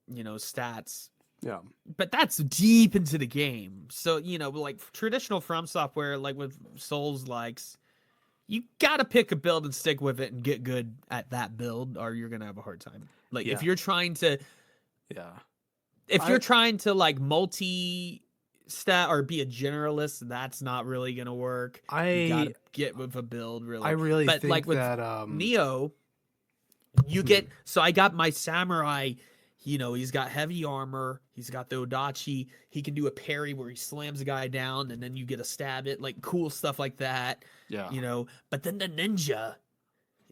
stats. Yeah. But that's deep into the game. So, like traditional From Software, like with Souls likes, you got to pick a build and stick with it and get good at that build, or you're going to have a hard time. Like if you're trying to, if you're trying to like multi-stat or be a generalist, that's not really going to work. You got to get with a build really. I really but think like with that Neo, you get, so I got my samurai. He's got heavy armor. He's got the Odachi. He can do a parry where he slams a guy down and then you get a stab it. Like cool stuff like that. Yeah. But then the ninja,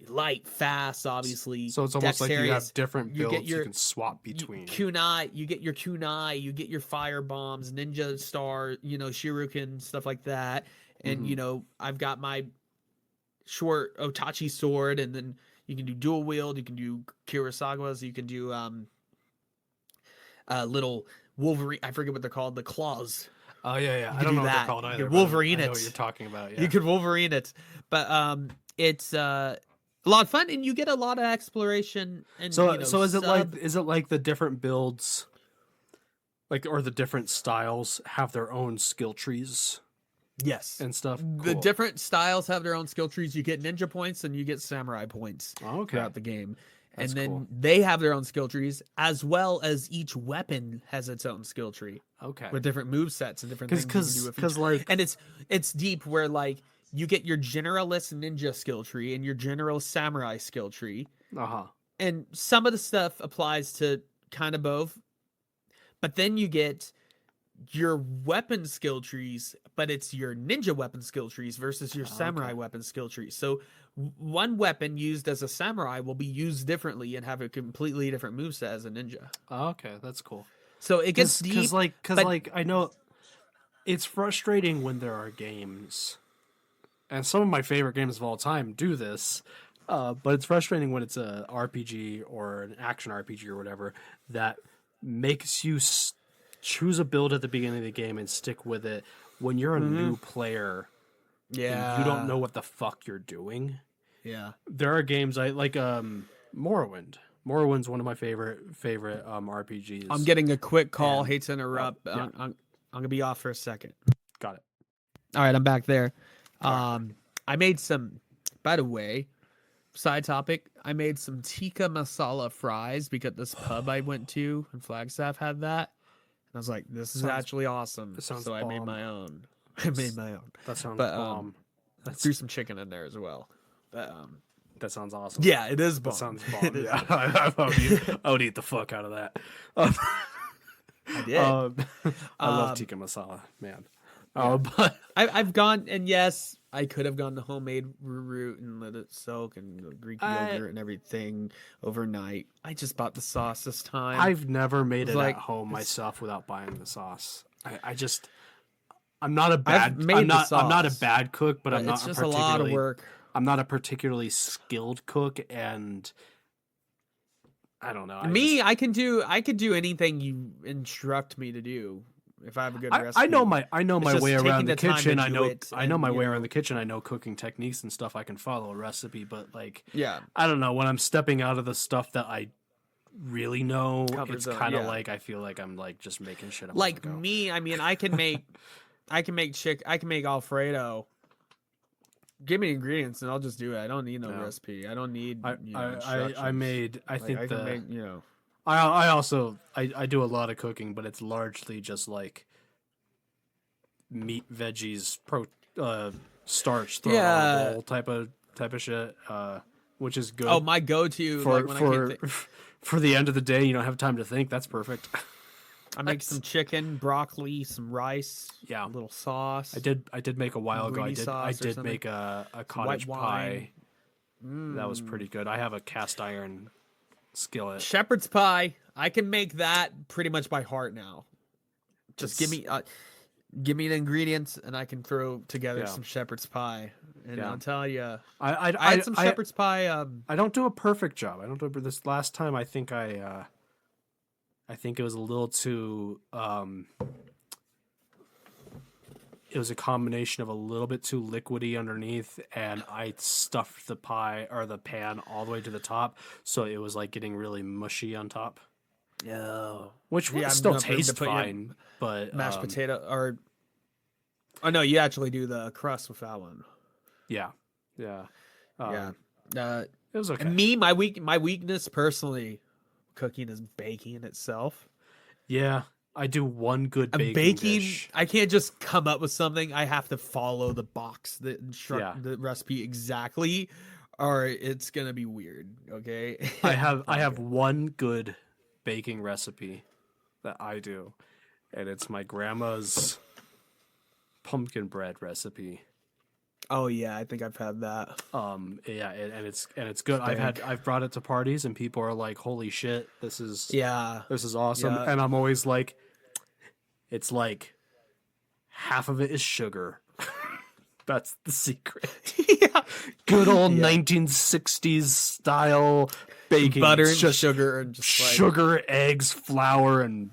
light, fast, obviously. So it's almost like you have different builds get you can swap between. Kunai, you get your kunai, you get your fire bombs, ninja star, shuriken, stuff like that. And, I've got my short Otachi sword, and then you can do dual wield. You can do Kurosawas. You can do, little Wolverine, I forget what they're called, the claws. Oh yeah. I don't know what they're called either. You Wolverine I it. know what you're talking about. Yeah. You could Wolverine it, but it's a lot of fun, and you get a lot of exploration. And so is it like the different builds, like, or the different styles have their own skill trees? Yes, and stuff. The different styles have their own skill trees. You get ninja points and you get samurai points throughout the game. That's cool. They have their own skill trees, as well as each weapon has its own skill tree. Okay. With different move sets and different things you can do with because like, and it's deep where like you get your generalist ninja skill tree and your general samurai skill tree. And some of the stuff applies to kind of both. But then you get your weapon skill trees, but it's your ninja weapon skill trees versus your samurai weapon skill trees. So one weapon used as a samurai will be used differently and have a completely different moveset as a ninja. Okay, that's cool. So it gets deep. Because I know it's frustrating when there are games, and some of my favorite games of all time do this, but it's frustrating when it's a RPG or an action RPG or whatever that makes you choose a build at the beginning of the game and stick with it when you're a new player. Yeah, you don't know what the fuck you're doing. Yeah, there are games I like. Morrowind. Morrowind's one of my favorite RPGs. I'm getting a quick call. Hate to interrupt. I'm gonna be off for a second. Got it. All right, I'm back there. I made some. By the way, side topic. I made some tikka masala fries because this pub I went to in Flagstaff had that. And I was like, this is actually awesome. So I made my own. That sounds bomb. Threw some chicken in there as well. But, that sounds awesome. Yeah, it is bomb. That sounds bomb. Yeah, I would eat the fuck out of that. I did. I love tikka masala, man. But I've gone, and yes, I could have gone to homemade root and let it soak and Greek yogurt and everything overnight. I just bought the sauce this time. I've never made it at home myself without buying the sauce. I'm not a bad. I'm not a bad cook, but I'm not. It's just a lot of work. I'm not a particularly skilled cook, and I don't know. I can do anything you instruct me to do. If I have a good recipe, I know my way around the kitchen. I know my way know. around the kitchen. I know cooking techniques and stuff. I can follow a recipe, but like, yeah, I don't know when I'm stepping out of the stuff that I really know. It's kind of like I feel like I'm like just making shit up. Like me, I mean, I can make Alfredo. Give me ingredients and I'll just do it. I don't need no recipe. I don't need. I also do a lot of cooking, but it's largely just like meat, veggies, starch, throw it on a bowl type of shit, which is good. Oh, my go-to for the end of the day, you don't have time to think. That's perfect. I make some chicken, broccoli, some rice, Yeah. a little sauce. I did make a while ago. Greeny I sauce or did something. make a cottage White pie. wine. That was pretty good. I have a cast iron skillet. Shepherd's pie. I can make that pretty much by heart now. Just give me the ingredients, and I can throw together Yeah. some shepherd's pie. And Yeah. I'll tell you, I I had some shepherd's pie. I don't do a perfect job. I don't do this last time. I think it was a little too. It was a combination of a little bit too liquidy underneath, and I stuffed the pie or the pan all the way to the top, so it was like getting really mushy on top. No. Which Yeah, would I'm still not going to taste put your fine, but mashed potato or. Oh no, you actually do the crust with that one. Yeah, Yeah. it was okay. Me, my weakness personally, cooking is baking itself. Yeah, I do one good baking Baking, dish. I can't just come up with something. I have to follow the box, Yeah. the recipe exactly, or it's gonna be weird. Okay. I have one good baking recipe that I do, and it's my grandma's pumpkin bread recipe. Oh yeah, I think I've had that. Yeah, and it's good. I've brought it to parties, and people are like, "Holy shit, this is awesome!" Yeah. And I'm always like, "It's like half of it is sugar." That's the secret. Yeah. Good old 1960s style baking. Butter It's and just sugar and just like, sugar, eggs, flour, and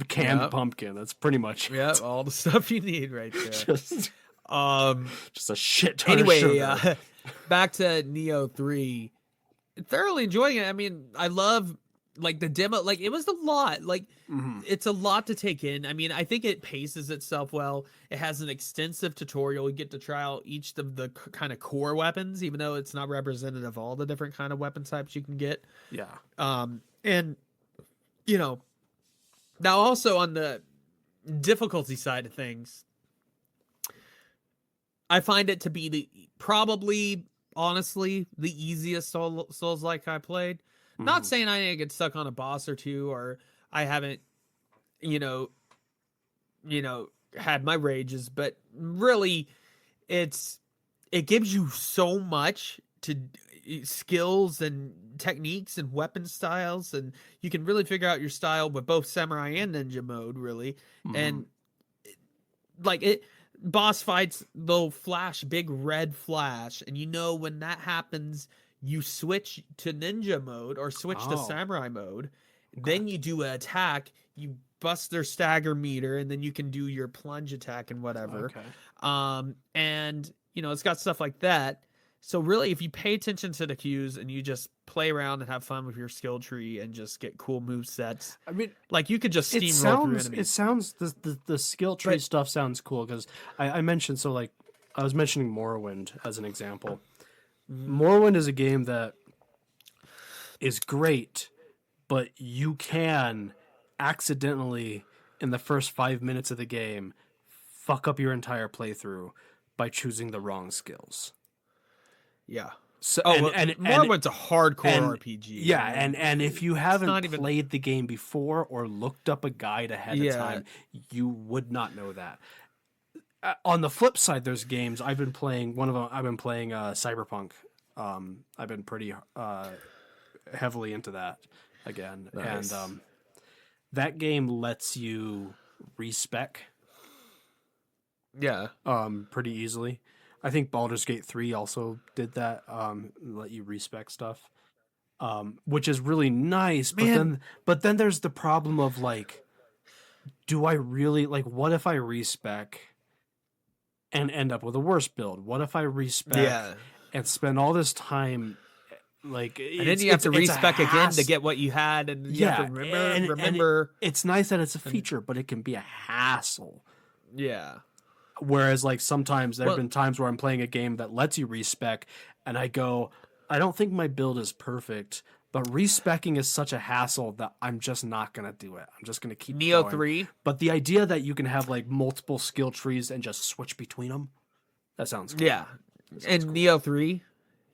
canned Yep. pumpkin. That's pretty much it. yeah, all the stuff you need right there. Just a shit ton Anyway, of sugar. back to Neo 3. Thoroughly enjoying it. I mean, I love like the demo. Like it was a lot. Like it's a lot to take in. I mean, I think it paces itself well. It has an extensive tutorial. You get to try out each of the kind of core weapons, even though it's not representative of all the different kind of weapon types you can get. Yeah. And you know, now also on the difficulty side of things, I find it to be probably, honestly, the easiest Souls-like I played. Not saying I didn't get stuck on a boss or two, or I haven't, you know, had my rages, but really, it gives you so much to skills and techniques and weapon styles, and you can really figure out your style with both samurai and ninja mode, really. And like boss fights, they'll flash big red flash, and you know when that happens, you switch to ninja mode or switch to samurai mode. Then you do an attack, you bust their stagger meter, and then you can do your plunge attack and whatever. Okay. And you know, it's got stuff like that. So really, if you pay attention to the cues and you just play around and have fun with your skill tree and just get cool move sets, I mean, like you could just steamroll through enemies. it sounds the skill tree stuff sounds cool because I mentioned, so like I was mentioning Morrowind as an example. Morrowind is a game that is great, but you can accidentally in the first 5 minutes of the game fuck up your entire playthrough by choosing the wrong skills. Yeah. So Morrowind's a hardcore RPG. Yeah, and if you haven't not even- played the game before or looked up a guide ahead of Yeah. time, you would not know that. On the flip side, there's games I've been playing. One of them, I've been playing Cyberpunk. I've been pretty heavily into that again, Nice. and that game lets you respec Yeah. pretty easily. I think Baldur's Gate 3 also did that, let you respec stuff, which is really nice. But then there's the problem of like, do I really like? What if I respec and end up with a worse build? What if I respec and spend all this time? Like, And then you have to respec again to get what you had, and you have to remember. It's nice that it's a feature, but it can be a hassle. Yeah. Whereas, like, sometimes there have been times where I'm playing a game that lets you respec, and I go, I don't think my build is perfect, but respecing is such a hassle that I'm just not going to do it. I'm just going to keep Neo going. 3. But the idea that you can have, like, multiple skill trees and just switch between them, that sounds cool. Yeah. And Neo 3,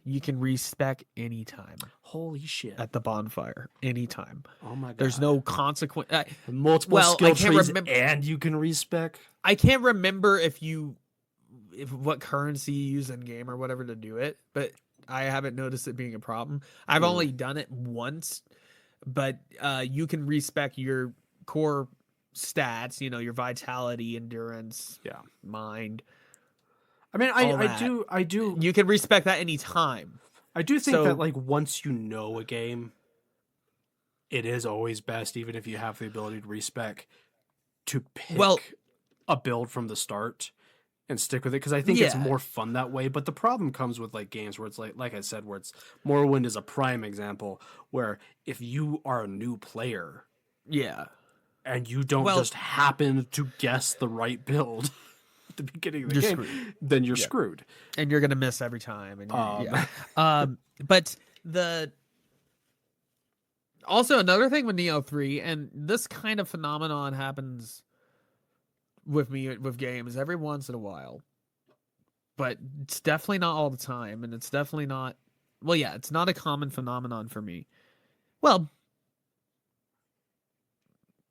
you can respec anytime Holy shit! at the bonfire. Anytime. Oh my god! There's no consequence. multiple skill trees, and you can respec. I can't remember if what currency you use in game or whatever to do it, but I haven't noticed it being a problem. I've only done it once, but you can respec your core stats, your vitality, endurance, mind. I mean, I do. You can respec that anytime. I do think that like once you know a game, it is always best, even if you have the ability to respec, to pick a build from the start and stick with it, because I think it's more fun that way. But the problem comes with like games where it's like I said, where it's Morrowind is a prime example, where if you are a new player, and you don't just happen to guess the right build at the beginning of the game, screwed. Then you're screwed, and you're gonna miss every time. And but also another thing with Neo 3, and this kind of phenomenon happens with me with games every once in a while, but it's definitely not all the time, and it's definitely not it's not a common phenomenon for me. Well,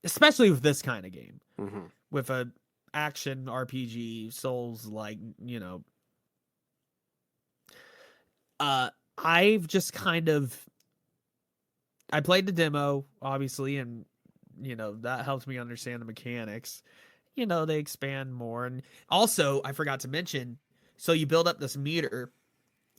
especially with this kind of game, with a action RPG Souls, like, I've just I played the demo, obviously, and that helps me understand the mechanics. They expand more. And also, I forgot to mention, so you build up this meter.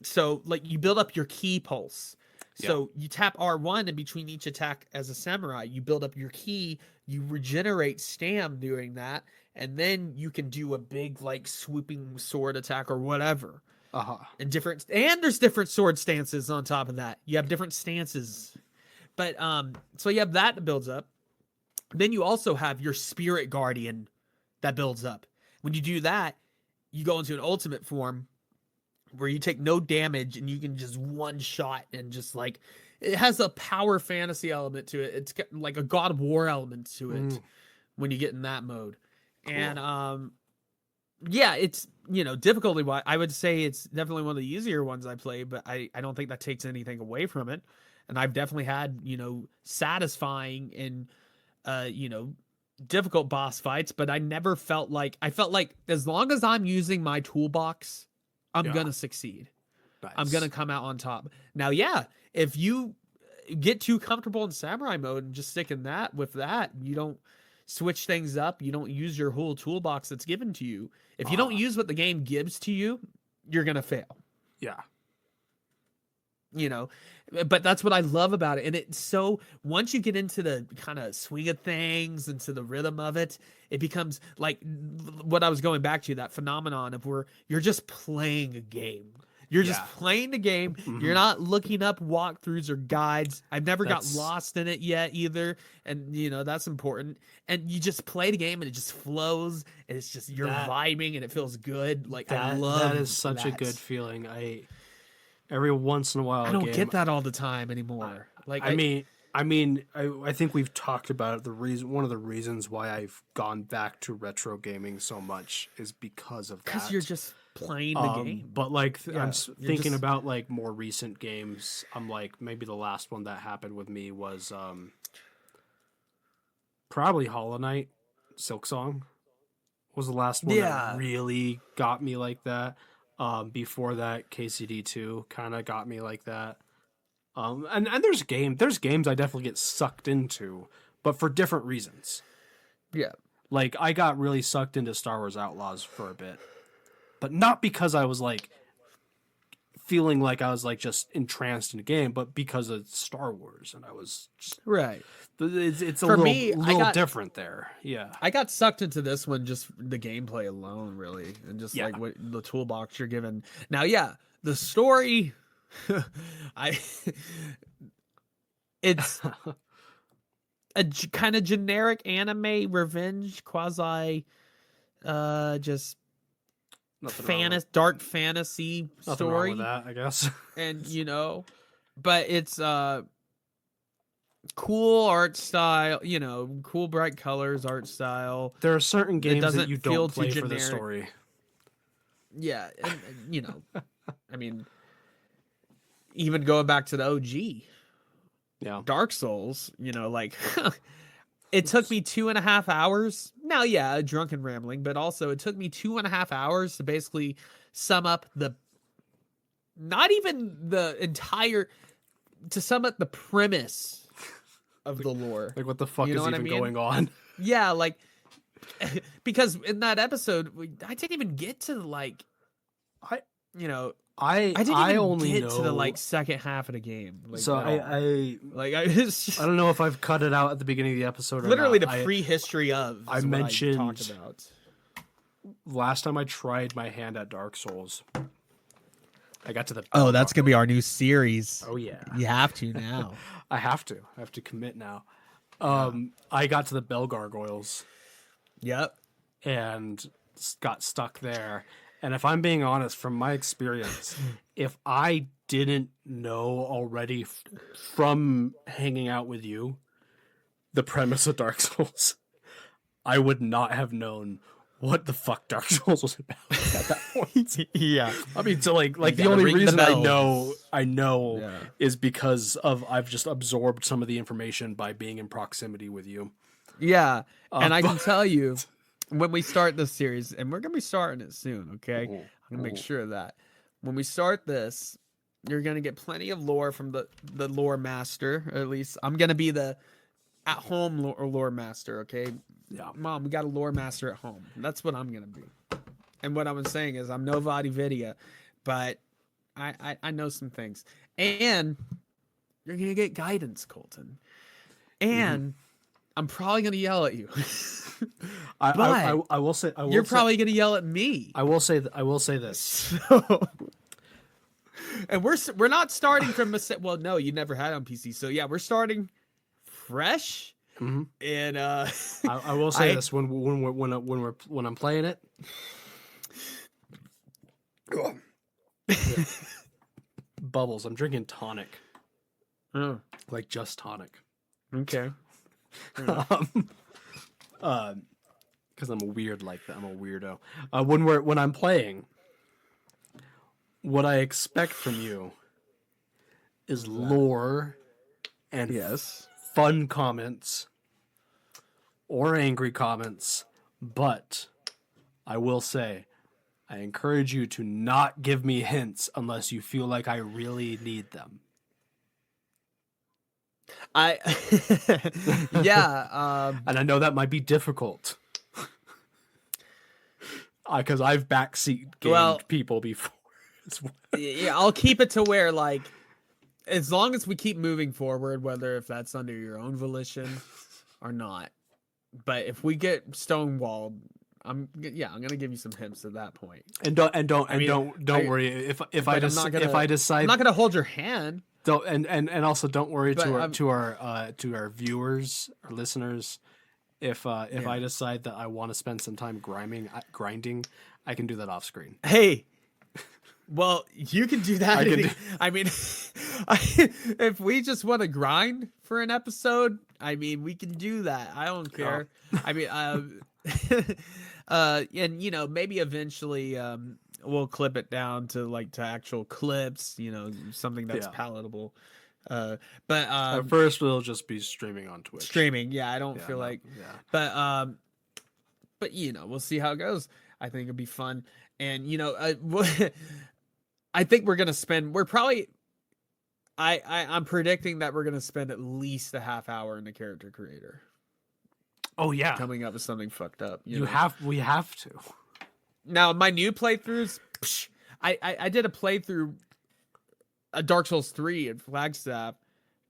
So, like, you build up your ki pulse. So you tap R1 in between each attack as a samurai. You build up your ki, you regenerate stam doing that, and then you can do a big, like, swooping sword attack or whatever. And there's different sword stances on top of that. You have different stances. But so you have that builds up. Then you also have your spirit guardian that builds up. When you do that, you go into an ultimate form where you take no damage and you can just one shot, and just like, it has a power fantasy element to it. It's got like a God of War element to it when you get in that mode. Cool. And it's difficulty wise, I would say it's definitely one of the easier ones I play, but I don't think that takes anything away from it. And I've definitely had satisfying and difficult boss fights, but I never felt like as long as I'm using my toolbox, I'm gonna succeed. Nice. I'm gonna come out on top. Now, if you get too comfortable in samurai mode and just stick in that with that, you don't switch things up, you don't use your whole toolbox that's given to you. If you don't use what the game gives to you, you're gonna fail. But that's what I love about it. And it's so, once you get into the kind of swing of things, into the rhythm of it, it becomes like what I was going back to, that phenomenon of where you're just playing a game. You're just playing the game. You're not looking up walkthroughs or guides. I've never got lost in it yet either. And, that's important. And you just play the game and it just flows. And it's just, you're vibing and it feels good. Like, I love that. Is such a good feeling. Every once in a while, I don't get that all the time anymore. I think we've talked about it. One of the reasons why I've gone back to retro gaming so much is because of that. Because you're just playing the game. But I'm thinking about like more recent games. I'm like, maybe the last one that happened with me was probably Hollow Knight. Silksong was the last one that really got me like that. Before that, KCD2 kind of got me like that. And there's games I definitely get sucked into, but for different reasons. Yeah. Like, I got really sucked into Star Wars Outlaws for a bit, but not because I was like feeling like I was like just entranced in the game, but because of Star Wars, and I was just, right. It's a little different there. Yeah, I got sucked into this one just the gameplay alone, really, and just like what the toolbox you're given. Now, the story, it's a kind of generic anime revenge quasi, just dark fantasy story. Wrong with that, I guess. And but it's cool art style, cool bright colors, art style. There are certain games that you don't play for the story. Yeah, and I mean, even going back to the OG, Yeah. Dark Souls, you know, like it took me 2.5 hours. Now, yeah, drunken rambling, but also it took me 2.5 hours to basically sum up not even the entire, to sum up the premise of the lore. Like, what the fuck You is know what I even mean? going on? Yeah, like, because in that episode, I didn't even get to like, I I didn't even only get know to the like second half of the game. Like, so at all. It's just I don't know if I've cut it out at the beginning of the episode or literally not. the prehistory of. Is I what mentioned- I talked about. Last time I tried my hand at Dark Souls, I got to the Oh, that's gonna be our new series. Oh yeah. You have to now. I have to commit now. I got to the Bell Gargoyles Yep. and got stuck there. And if I'm being honest, from my experience, if I didn't know already from hanging out with you the premise of Dark Souls, I would not have known what the fuck Dark Souls was about at that point. Yeah. I mean, so like the gotta only ring the reason bells. I know Yeah. is because of I've just absorbed some of the information by being in proximity with you. Yeah. And I can but- tell you, when we start this series, and we're gonna be starting it soon, okay? Ooh, I'm gonna make ooh. sure of that when we start this, you're gonna get plenty of lore from the lore master. Or at least I'm gonna be the at home lore master, okay? Yeah. Mom, we got a lore master at home. That's what I'm gonna be. And what I'm saying is I'm no Vadividia, but I know some things. And you're gonna get guidance, Colton. And I'm probably gonna yell at you. I will say You're probably gonna yell at me. I will say this. So, and we're not starting from well, no, you never had it on PC, so yeah, we're starting fresh. Mhm. And I will say this when I'm playing it. Bubbles. I'm drinking tonic, oh, like just tonic. okay. Because I'm a weird like that. I'm a weirdo. When I'm playing, what I expect from you is lore and Yes. fun comments or angry comments, but I will say I encourage you to not give me hints unless you feel like I really need them. Yeah. And I know that might be difficult. Because I've backseat gamed people before. as well. Yeah, I'll keep it to where, like, as long as we keep moving forward, whether if that's under your own volition or not. But if we get stonewalled, I'm gonna give you some hints at that point. And don't I- worry if I but I'm not gonna- if I decide I'm not gonna hold your hand. don't and also don't worry But to our viewers or listeners if I decide that I want to spend some time grinding, I can do that off screen. Hey, well, you can do that. I mean, if we just want to grind for an episode, I mean, we can do that. I don't care. I mean, and you know, maybe eventually we'll clip it down to actual clips. You know, something that's palatable. But At first, we'll just be streaming on Twitch. streaming, yeah, I don't Yeah, feel no, like. yeah. But you know, we'll see how it goes. I think it'll be fun, and you know, I think we're gonna spend. We're probably. I'm predicting that we're gonna spend at least a half hour in the character creator, Oh yeah, coming up with something fucked up. we know? have to. Now my new playthroughs. I did a playthrough, a Dark Souls 3 in Flagstaff,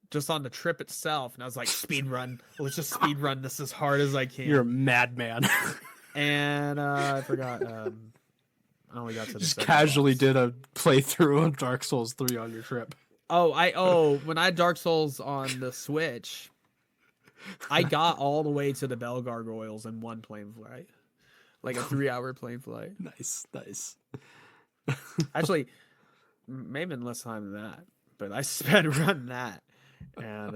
just on the trip itself, and I was like, speed run. Let's just speed run this as hard as I can. You're a madman. And I forgot. I only got to the Just second casually boss. did a playthrough of Dark Souls 3 on your trip. When I had Dark Souls on the Switch, I got all the way to the Bell Gargoyles in one plane flight, like a 3-hour plane flight. Nice. Actually, maybe in less time than that, but I sped run that, and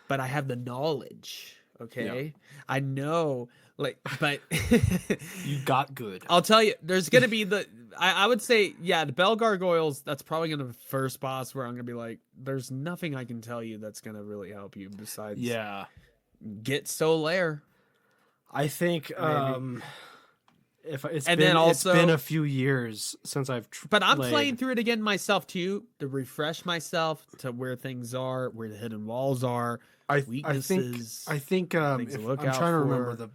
but I have the knowledge. Okay, I know. But You got good. I'll tell you, there's gonna be I would say, yeah, the Bell Gargoyles, that's probably going to be the first boss where I'm going to be like, there's nothing I can tell you that's going to really help you besides Yeah. get Solaire. I think if it's And been, then also- it's been a few years since I've But I'm played. playing through it again myself too to refresh myself to where things are, where the hidden walls are, weaknesses. I think things if, to look I'm out trying to remember for. the.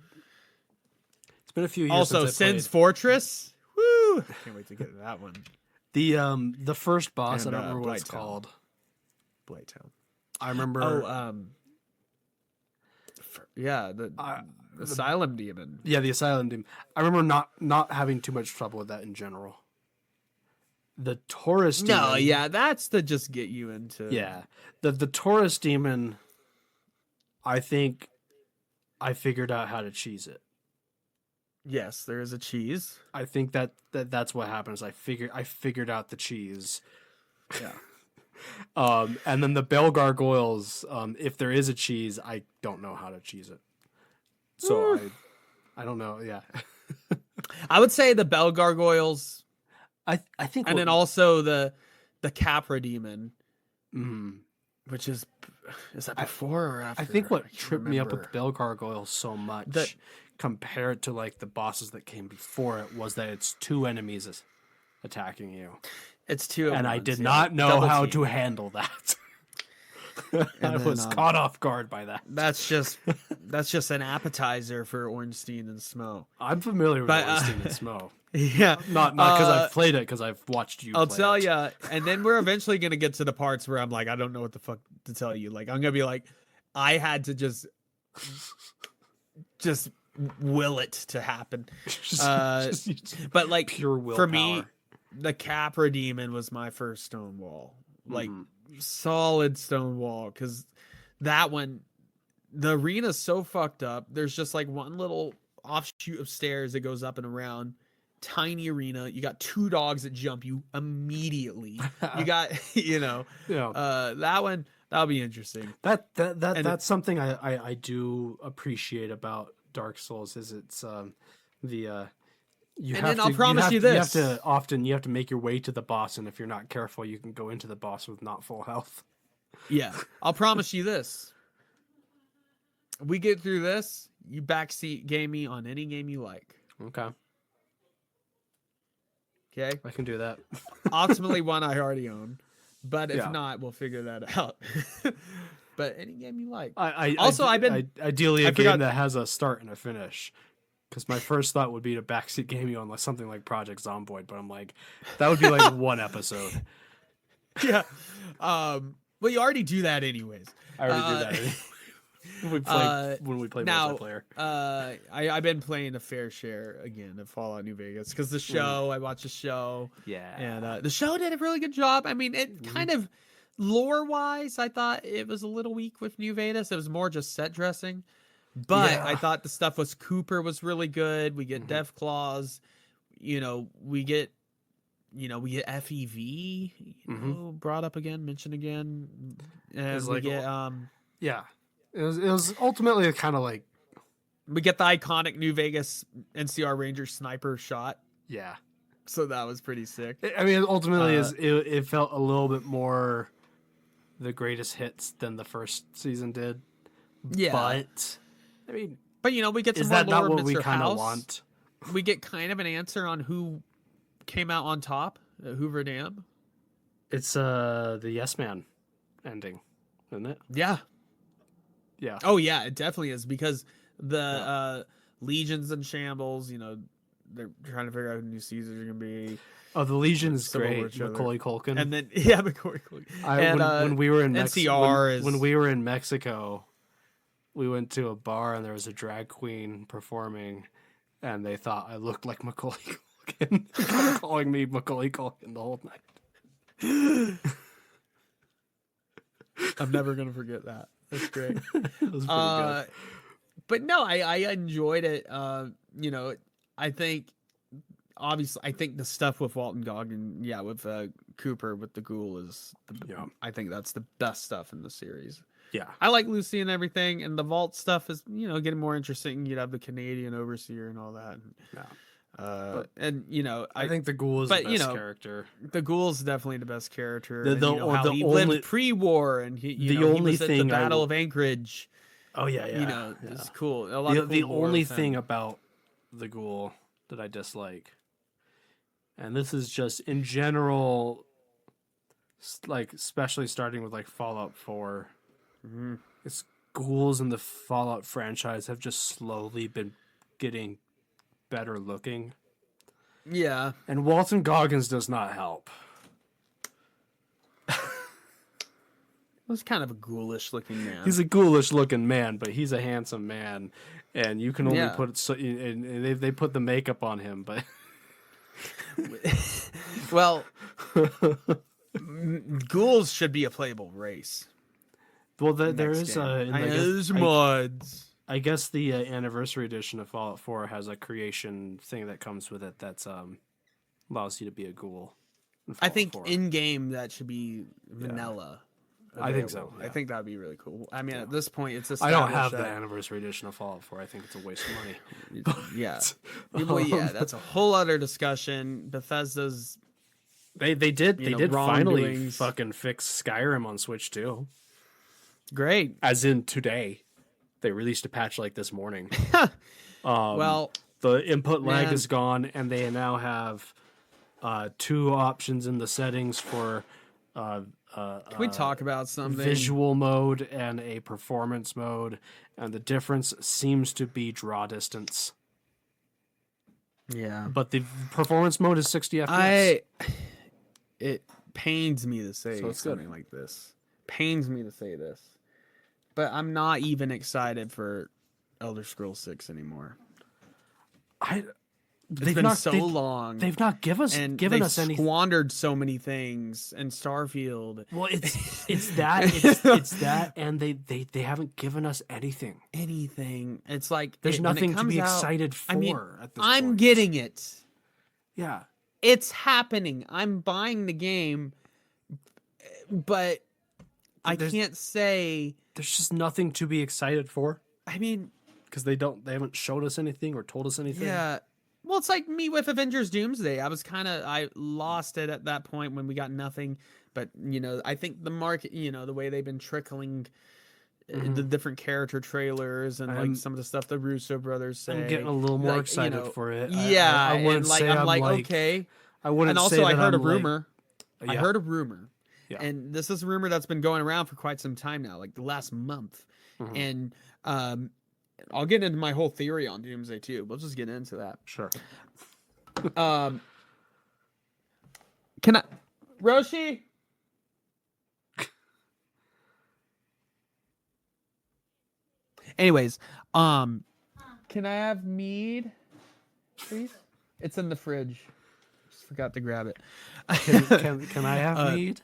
It's been a few years. Also, since I Sin's played. Fortress. Woo! Can't wait to get to that one. The first boss. And, I don't remember what it's Blighttown. called. Blighttown. I remember. Yeah, the Asylum Demon. Yeah, the Asylum Demon. I remember not having too much trouble with that in general. The Taurus Demon. No, yeah, that's to just get you into. Yeah. The Taurus Demon, I think I figured out how to cheese it. Yes, there is a cheese. I think that's what happens. I figured out the cheese. Yeah. And then the Bell Gargoyles, if there is a cheese, I don't know how to cheese it. So I don't know. Yeah. I would say the Bell Gargoyles, I think and then also the Capra Demon, Mhm. which is that before or after? I think what can't tripped me up with remember. the Bell Gargoyles so much That- compared to like the bosses that came before it was that it's two enemies attacking you. It's two, And I did not know how to handle that. I then, was caught off guard by that. That's just an appetizer for Ornstein and Smo. I'm familiar with But, Ornstein and Smo. Yeah, Not because I've played it, because I've watched you I'll play tell it. you, and then we're eventually gonna get to the parts where I'm like, I don't know what the fuck to tell you. Like, I'm gonna be like, I had to just will it to happen. But like, pure willpower. for me, the Capra Demon was my first Stonewall, like solid Stonewall, because that one, the arena's so fucked up. There's just like one little offshoot of stairs that goes up and around. Tiny arena. You got two dogs that jump you immediately. You got, Yeah. that one. That'll be interesting. That's something I do appreciate about Dark Souls is it's you And have then I'll to, promise you you have this. to you have to make your way to the boss, and if you're not careful, you can go into the boss with not full health. Yeah, I'll promise you this. We get through this, you backseat game me on any game you like. Okay, Okay. I can do that. Ultimately, one I already own, but if Yeah. not, we'll figure that out. But any game you like. Ideally a I game forgot- that has a start and a finish. Because my first thought would be to backseat game you on like something like Project Zomboid, but I'm like, that would be like one episode. Yeah. Well, you already do that anyways. I already do that anyway. when we play now, multiplayer. I've been playing a fair share again of Fallout New Vegas because the show, I watched the show. Yeah. And the show did a really good job. I mean, it kind of lore wise, I thought it was a little weak with New Vegas. It was more just set dressing. But Yeah. I thought the stuff with Cooper was really good. We get Death Claws, we get FEV, brought up again, mentioned again. And It's we like- get Yeah. It was ultimately kind of like, the iconic New Vegas NCR Ranger sniper shot. yeah. So that was pretty sick. I mean, ultimately, it felt a little bit more the greatest hits than the first season did. Yeah. But, I mean, But we get some is more that lore not of what we Mr. kind of House. want? We get kind of an answer on who came out on top at Hoover Dam. It's the Yes Man ending, isn't it? Yeah. Yeah. Oh yeah, it definitely is because the Legions and Shambles, they're trying to figure out who new Caesars are gonna be. Oh, the Legion's Civil War great. each other. Macaulay Culkin. And then McCoy. When we were in NCR when we were in Mexico, we went to a bar and there was a drag queen performing, and they thought I looked like Macaulay Culkin, They kept calling me Macaulay Culkin the whole night. I'm never gonna forget that. That's great. It was pretty good. But no, I enjoyed it. I think the stuff with Walton Goggin, with Cooper with the ghoul is I think that's the best stuff in the series. Yeah. I like Lucy and everything, and the vault stuff is getting more interesting. You'd have the Canadian overseer and all that. And you know, I think the Ghoul is the but, best you know, character. the Ghoul's definitely the best character. The- and, the- you know, or how the he only- lived pre-war, and he only was at the thing I Battle will- of Anchorage. Oh yeah, You know, it's cool. A lot The, of the cool lore only with him. thing about the Ghoul that I dislike, and this is just in general, like especially starting with like Fallout 4, it's ghouls in the Fallout franchise have just slowly been getting better looking, Yeah. and Walton Goggins does not help. He was kind of a ghoulish looking man. He's a ghoulish looking man, but he's a handsome man, and you can only Yeah. put so and they put the makeup on him, but Well, ghouls should be a playable race. well, there Next is game. in I know the- there's I- mods. I guess the anniversary edition of Fallout 4 has a creation thing that comes with it that's allows you to be a ghoul. in I Fallout think 4. in game that should be vanilla. I think so, available. I yeah. think that'd be really cool. I mean, at this point, it's I don't have established the anniversary edition of Fallout 4. I think it's a waste of money. that- Yeah. Well, yeah, that's a whole other discussion. Bethesda's They did You know, finally wrongdoings. fucking fix Skyrim on Switch too. great. As in today, they released a patch like this morning. Well, The input lag Man. is gone, and they now have 2 options in the settings for can we talk about something? visual mode and a performance mode, and the difference seems to be draw distance. Yeah. But the performance mode is 60 FPS. It pains me to say So it's good. something like this. Pains me to say this. But I'm not even excited for Elder Scrolls 6 anymore. It's been so long. They've not given they've us any. squandered so many things, and Starfield. Well, it's that, and they haven't given us anything. Anything. It's like There's when it nothing to comes be out- excited for. I mean, at this I'm point. getting it. Yeah. It's happening. I'm buying the game, but I There's- can't say. There's just nothing to be excited for I mean, because they haven't showed us anything or told us anything. yeah. Well, it's like me with Avengers Doomsday. I lost it at that point when we got nothing. But, you know, I think the market, you know, the way they've been trickling the different character trailers and I'm- like some of the stuff the Russo brothers say. I'm getting a little more like, excited for it. Yeah. I wouldn't and like, say I'm like, like okay. I wouldn't. And also, say I that heard I'm a rumor. I Yeah. heard a rumor. Yeah. And this is a rumor that's been going around for quite some time now, like the last month. Mhm. And I'll get into my whole theory on Doomsday too. We'll just get into that. Sure. Can I, Roshi? Anyways, can I have mead, please? It's in the fridge. Just forgot to grab it. Can I have mead?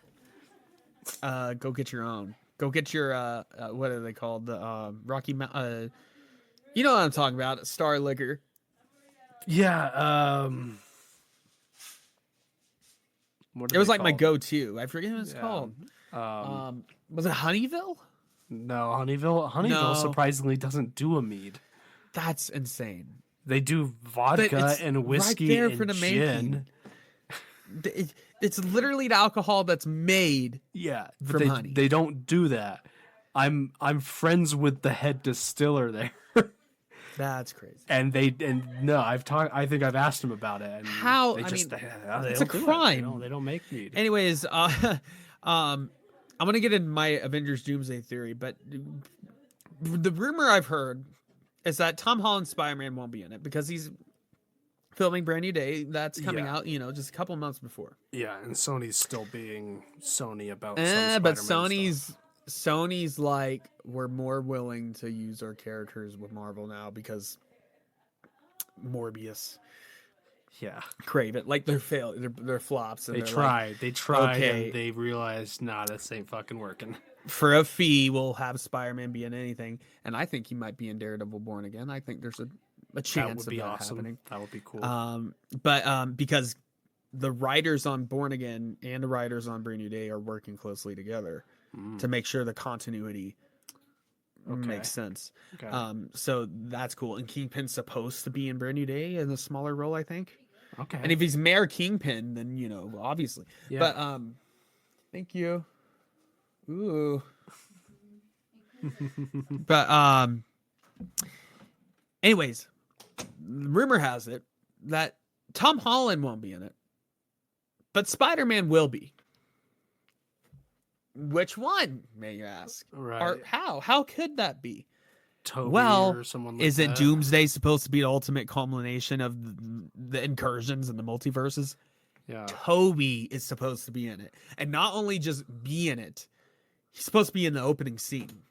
Go get your own. Go get your what are they called? The Rocky Mountain. You know what I'm talking about? Star Liquor. Yeah. What are It was they like my called? go-to. I forget what it's Yeah. called. Um, Was it Honeyville? no, Honeyville No. surprisingly doesn't do a mead. That's insane. They do vodka it's and right whiskey there and for the gin. making. It's literally the alcohol that's made. Yeah, but From honey. they don't do that. I'm friends with the head distiller there, That's crazy. and I think I've asked him about it. And How- They I just, mean, they it's don't a do it. crime. They don't make mead. Anyways, I'm gonna get into my Avengers Doomsday theory, but the rumor I've heard is that Tom Holland's Spider-Man won't be in it because he's filming Brand New Day. That's coming Yeah. out, you know, just a couple months before. Yeah, and Sony's still being Sony about. But Spider-Man stuff. Sony's like, we're more willing to use our characters with Marvel now because Morbius, Yeah, Craven, like they're flops. And they they're tried. They tried, okay. and they realized, nah, this ain't fucking working. Like, for a fee, we'll have Spider-Man be in anything, and I think he might be in Daredevil Born Again. I think there's a chance That would of be that awesome. happening. That would be cool. But because the writers on Born Again and the writers on Brand New Day are working closely together to make sure the continuity makes sense. Okay. So that's cool. And Kingpin's supposed to be in Brand New Day in a smaller role, I think. Okay. And if he's Mayor Kingpin, then obviously. Yeah. But thank you. Ooh. But anyways, rumor has it that Tom Holland won't be in it, but Spider-Man will be. Which one, may you ask? Right. Or how? How could that be? Toby Well, or someone like isn't that. Doomsday supposed to be the ultimate culmination of the incursions and the multiverses? Yeah. Toby is supposed to be in it. And not only just be in it, he's supposed to be in the opening scene.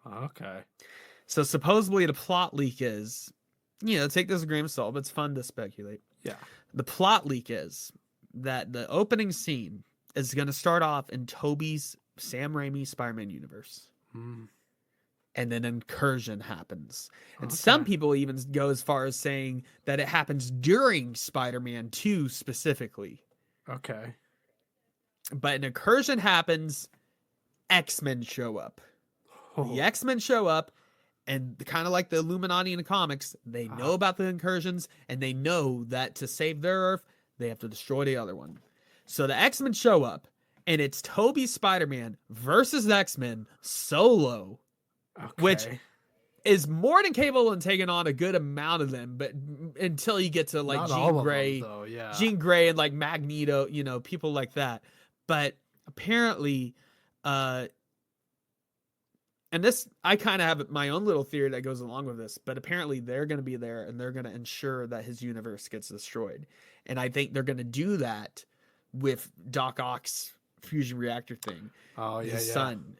Okay. So supposedly the plot leak is, take this with a grain of salt, but it's fun to speculate. Yeah. The plot leak is that the opening scene is going to start off in Toby's Sam Raimi Spider-Man universe. Mm. And then incursion happens. And some people even go as far as saying that it happens during Spider-Man 2 specifically. Okay. But an incursion happens, X-Men show up. The X-Men show up, and kind of like the Illuminati in the comics, they know about the incursions, and they know that to save their Earth, they have to destroy the other one. So the X-Men show up, and it's Tobey Spider-Man versus X-Men solo. Okay. Which is more than capable of taking on a good amount of them, but until you get to like Not Jean all of Grey, them, though, yeah. Jean Grey and like Magneto, people like that. But apparently, and this, I kind of have my own little theory that goes along with this, but apparently they're going to be there and they're going to ensure that his universe gets destroyed. And I think they're going to do that with Doc Ock's fusion reactor thing. Oh, yeah, His yeah. son.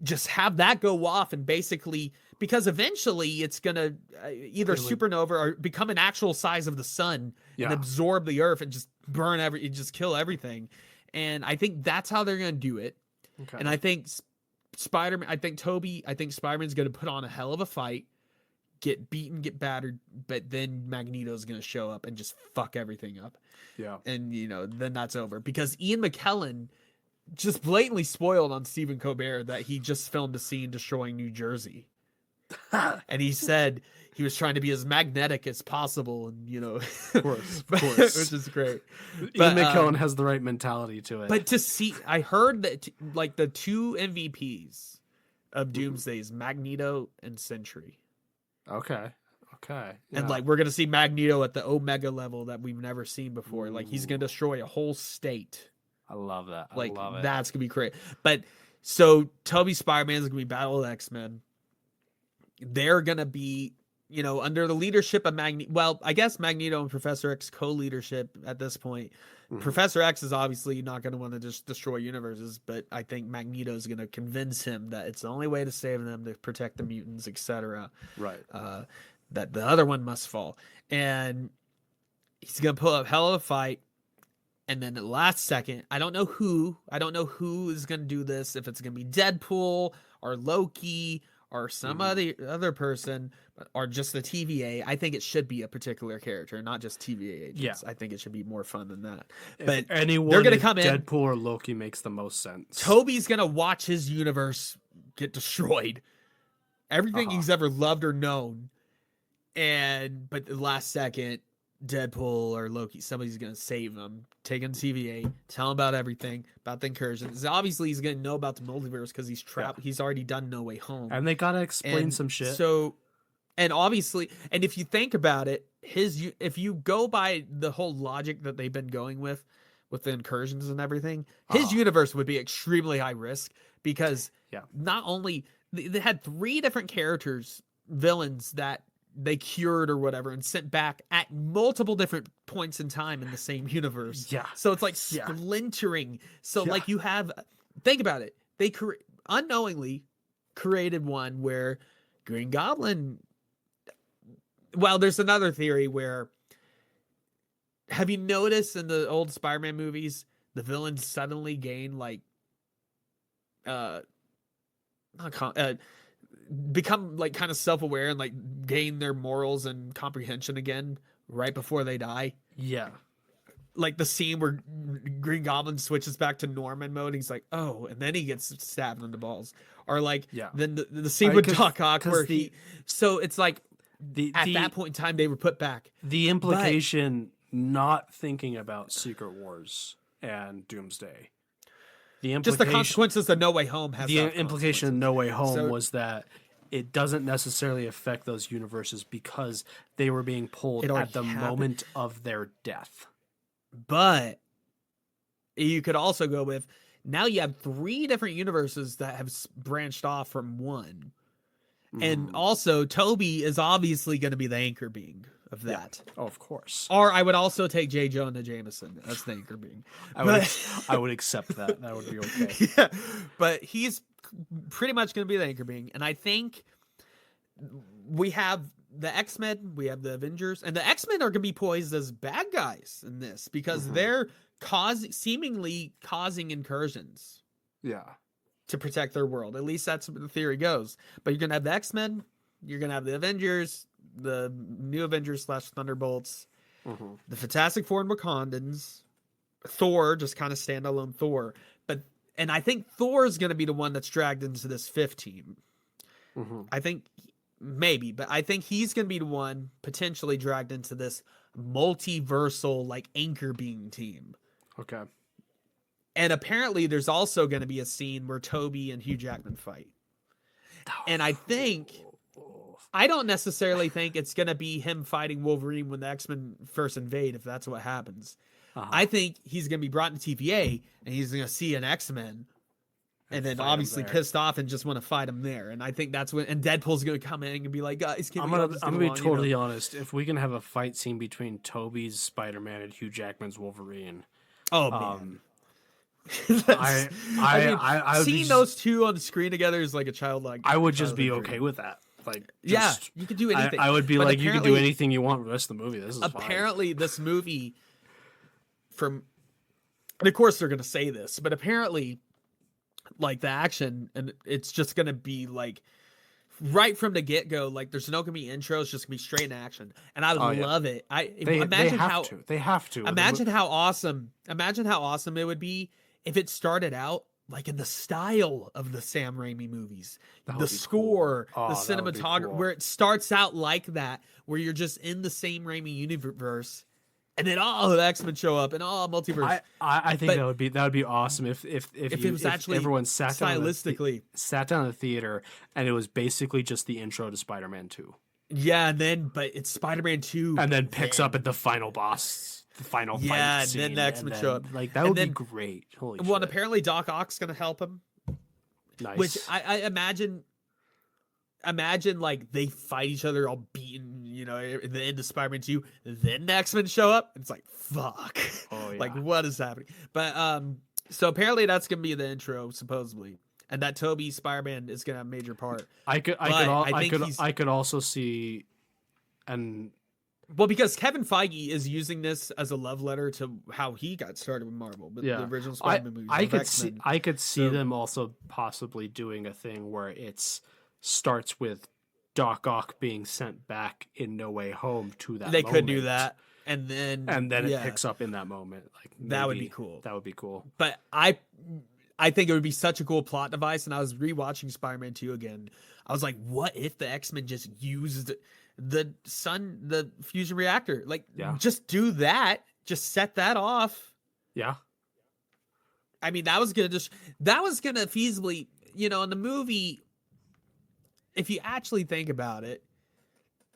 Just have that go off and basically, because eventually it's going to either supernova or become an actual size of the sun and absorb the earth and just burn just kill everything. And I think that's how they're going to do it. Okay. And I think Spider-Man, I think Spider-Man's going to put on a hell of a fight, get beaten, get battered, but then Magneto's going to show up and just fuck everything up. Yeah. And, then that's over. Because Ian McKellen just blatantly spoiled on Stephen Colbert that he just filmed a scene destroying New Jersey. And he said he was trying to be as magnetic as possible. And, Of course. which is great. Ian McKellen has the right mentality to it. But to see, I heard that like the two MVPs of Doomsday is Magneto and Sentry. Okay. Yeah. And like we're gonna see Magneto at the Omega level that we've never seen before. Like he's gonna destroy a whole state. I love that. I Like love it. that's gonna be great. But so Tobey Spider-Man is gonna be Battle of X-Men. They're gonna be, under the leadership of Magneto. Well, I guess Magneto and Professor X co-leadership at this point. Mm-hmm. Professor X is obviously not going to want to just destroy universes, but I think Magneto is going to convince him that it's the only way to save them, to protect the mutants, etc. Right. That the other one must fall, and he's going to pull up hell of a fight. And then at the last second, I don't know who is going to do this. If it's going to be Deadpool or Loki or some other person, or just the TVA. I think it should be a particular character, not just TVA agents. Yeah. I think it should be more fun than that. But they're going to come in. Deadpool or Loki makes the most sense. Toby's going to watch his universe get destroyed. Everything he's ever loved or known. But the last second, Deadpool or Loki, somebody's going to save him, take him to TVA, tell him about everything, about the incursions. Obviously, he's going to know about the multiverse because he's trapped. Yeah. He's already done No Way Home. And they got to explain some shit. So, and obviously, and if you think about it, if you go by the whole logic that they've been going with the incursions and everything, his universe would be extremely high risk because not only, they had 3 different villains that they cured or whatever and sent back at multiple different points in time in the same universe. Yeah. So it's like splintering. So like you have, think about it. They unknowingly created one where Green Goblin, well, there's another theory where, have you noticed in the old Spider-Man movies, the villains suddenly gain like, become like kind of self-aware and like gain their morals and comprehension again right before they die? Yeah. Like the scene where Green Goblin switches back to Norman mode. He's like, oh, and then he gets stabbed in the balls. or like Yeah. then the scene with Doc Ock where the- so it's like at the that point in time they were put back. the implication not thinking about Secret Wars and Doomsday. The Just implication, the consequences of No Way Home has the to have implication of No Way Home So- was that it doesn't necessarily affect those universes because they were being pulled It already at the happened. moment of their death. But you could also go with now you have 3 different universes that have branched off from one. And also Toby is obviously going to be the anchor being of that. Oh, of course. Or I would also take J. Jonah Jameson as the anchor being. I would accept that. That would be okay. Yeah, but he's pretty much going to be the anchor being. And I think we have the X-Men, we have the Avengers, and the X-Men are going to be poised as bad guys in this because they're seemingly causing incursions Yeah. to protect their world. At least that's what the theory goes. But you're going to have the X-Men, you're going to have the Avengers, the new Avengers / Thunderbolts, the Fantastic Four and Wakandans, Thor, just kind of standalone Thor. And I think Thor is going to be the one that's dragged into this 5th team. I think maybe, but I think he's going to be the one potentially dragged into this multiversal like anchor being team. Okay. And apparently there's also going to be a scene where Toby and Hugh Jackman fight. And I don't necessarily think it's going to be him fighting Wolverine when the X-Men first invade, if that's what happens. I think he's going to be brought into TVA and he's going to see an X-Men and then fight him obviously there. pissed off and just want to fight him there. And I think that's when, and Deadpool's going to come in and be like, guys, can I'm we all gonna just I'm get gonna be along, you know? totally honest. If we can have a fight scene between Toby's Spider-Man and Hugh Jackman's Wolverine, Oh, man. I would seeing just- those two on the screen together is like a childlike. I would just be childhood okay dream. with that. Like, Yeah, just- you could do anything. I would be But like, you can do apparently- anything you want for the rest of the movie. This is Apparently, this movie, and of course they're gonna say this, but apparently, like the action, and it's just gonna be like right from the get go. Like, there's no gonna be intros, it's just gonna be straight in action, and I would yeah. love it. They Imagine have how to. They have to. Imagine how awesome it would be if it started out like in the style of the Sam Raimi movies. That The would be score, cool. the Oh, that would be cinematography, cool. where it starts out like that, where you're just in the same Raimi universe, and then the X-Men show up and multiverse. I think But- that would be awesome if it was actually everyone sat down stylistically. sat down in the theater and it was basically just the intro to Spider-Man 2. Yeah, and then but it's Spider-Man 2. And then picks up at the final boss, the final fight Yeah, and scene. then the X-Men and show then, up. Like, that And would then- be great. Holy well, and shit. apparently Doc Ock's gonna help him. Nice. Which I imagine like they fight each other all beaten, at the end of Spider-Man 2, then the X-Men show up. And it's like, fuck. Oh, yeah. Like, what is happening? But so apparently that's gonna be the intro, supposedly. And that Toby Spider-Man is gonna have a major part. I could also see and Well, because Kevin Feige is using this as a love letter to how he got started with Marvel, but the original Spider-Man movies. I could see So- them also possibly doing a thing where it starts with Doc Ock being sent back in No Way Home to that. They could do moment, that, and then it picks up in that moment. Like, That would maybe be cool. That would be cool. But I think it would be such a cool plot device. And I was rewatching Spider-Man 2 again. I was like, what if the X-Men just used the fusion reactor? Like, Yeah. just do that. Just set that off. Yeah. I mean, that was gonna feasibly, in the movie, if you actually think about it,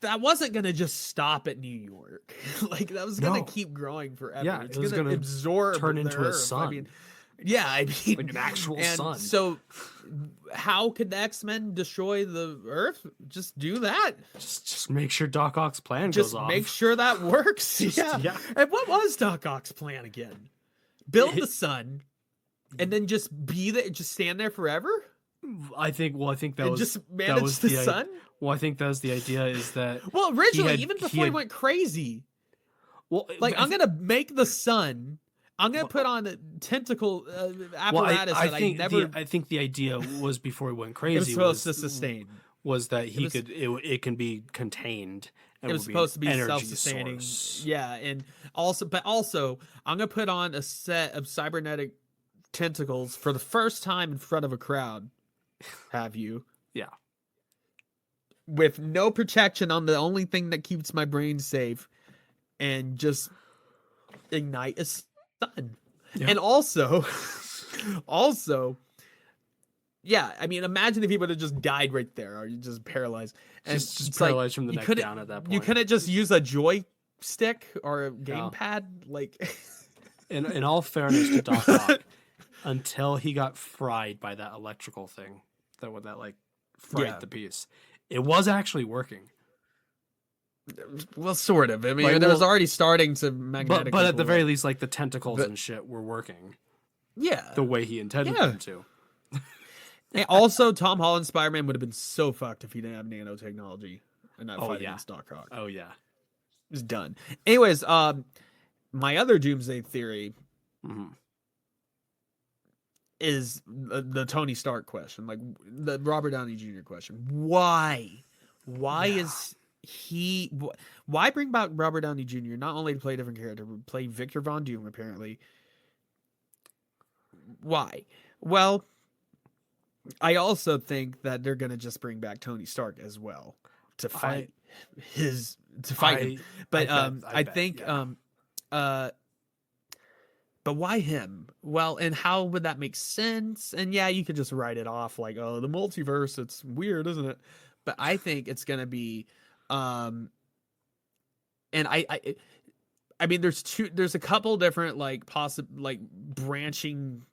that wasn't gonna just stop at New York. Like, that was gonna No. keep growing forever. Yeah, it's it was gonna absorb turn the into a Earth. sun. I mean, Like an actual and sun. So, how could the X-Men destroy the Earth? Just do that. Just make sure Doc Ock's plan Just goes off. make sure that works. Yeah. yeah. And what was Doc Ock's plan again? Build the sun, and then just be there, just stand there forever, I think that and was just that manage was the i- sun. Well, I think that was the idea is that Well, originally, had- even he before he had- went crazy, well like, I'm gonna make the sun. I'm gonna put on a tentacle apparatus that I never. I think the idea was before he went It was crazy supposed to sustain. was that he was- it can be contained. And It was would supposed to be an energy self-sustaining. source. Yeah, and also, I'm gonna put on a set of cybernetic tentacles for the first time in front of a crowd, have you? Yeah. With no protection on the only thing that keeps my brain safe, and just ignite a sun. Yeah. And also, yeah, I mean, imagine if he would have just died right there, or you just paralyzed. And Just it's paralyzed from the you neck couldn't- down at that point. You couldn't just use a joystick or a gamepad, like. In all fairness to Doc Ock, until he got fried by that electrical thing, that like fried Yeah. the piece, it was actually working. Well, sort of. I mean, Like, it was well, already starting to magnetically. But at the pull very up. least, like the tentacles But- and shit were working yeah. the way he intended Yeah. them to. And also, Tom Holland Spider-Man would have been so fucked if he didn't have nanotechnology and that Oh, fight yeah. against Doc Ock. Oh yeah. It was done. Anyways, my other Doomsday theory Mhm. is the Tony Stark question, like the Robert Downey Jr. question. Why? Why Yeah. is he? Why bring back Robert Downey Jr. not only to play a different character, but play Victor Von Doom? Apparently, why? Well, I also think that they're gonna just bring back Tony Stark as well to fight him. But I bet, think yeah. but why him? Well, and how would that make sense? And yeah, you could just write it off like, oh, the multiverse, it's weird, isn't it? But I think it's gonna be and I mean there's a couple different like branching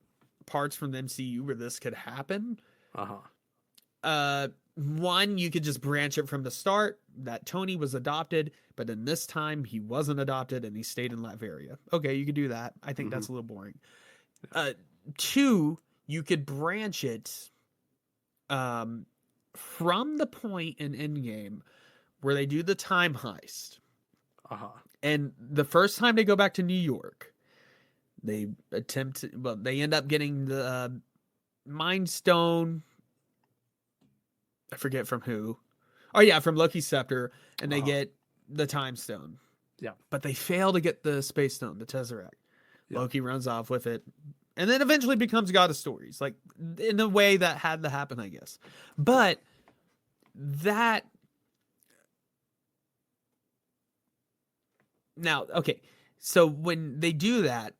parts from the MCU where this could happen. Uh-huh. One, you could just branch it from the start that Tony was adopted, but in this time he wasn't adopted and he stayed in Latveria. Okay, you could do that. I think that's a little boring. Two, you could branch it from the point in Endgame where they do the time heist. Uh-huh. And the first time they go back to New York, they they end up getting the Mind Stone. I forget from who. Oh yeah, from Loki's scepter, and they get the Time Stone. Yeah. But they fail to get the Space Stone, the Tesseract. Yeah. Loki runs off with it, and then eventually becomes God of Stories, like in a way that had to happen, I guess. But that now, okay, so when they do that,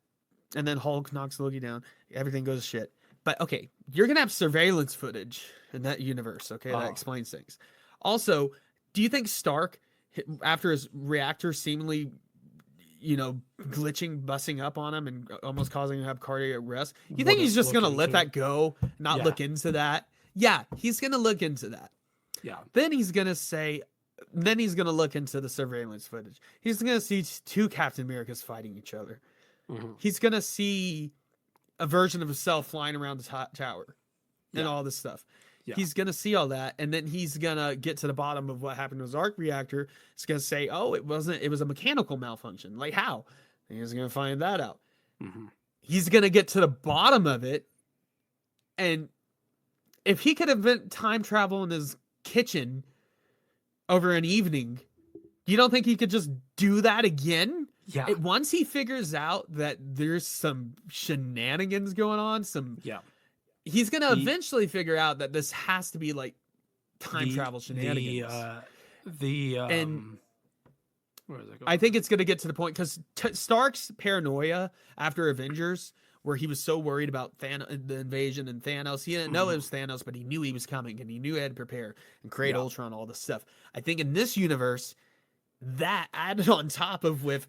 and then Hulk knocks Loki down, everything goes to shit. But okay, you're gonna have surveillance footage in that universe. Okay, that explains things. Also, do you think Stark, after his reactor seemingly, glitching, busting up on him and almost causing him to have cardiac arrest, you think he's just gonna let that go, not look into that? Yeah, he's gonna look into that. Yeah. Then he's gonna look into the surveillance footage. He's gonna see two Captain Americas fighting each other. Mm-hmm. He's gonna see a version of himself flying around the tower and all this stuff. Yeah. He's gonna see all that, and then he's gonna get to the bottom of what happened to his arc reactor. He's gonna say, "Oh, it was a mechanical malfunction." Like how? And he's gonna find that out. Mm-hmm. He's gonna get to the bottom of it, and if he could invent time travel in his kitchen over an evening, you don't think he could just do that again? Yeah. Once he figures out that there's some shenanigans going on, he's gonna eventually figure out that this has to be like time travel shenanigans. And where is it going? I think it's gonna get to the point because Stark's paranoia after Avengers, where he was so worried about the invasion and Thanos, he didn't know it was Thanos, but he knew he was coming and he knew he had to prepare and create Ultron, all this stuff. I think in this universe, that added on top of with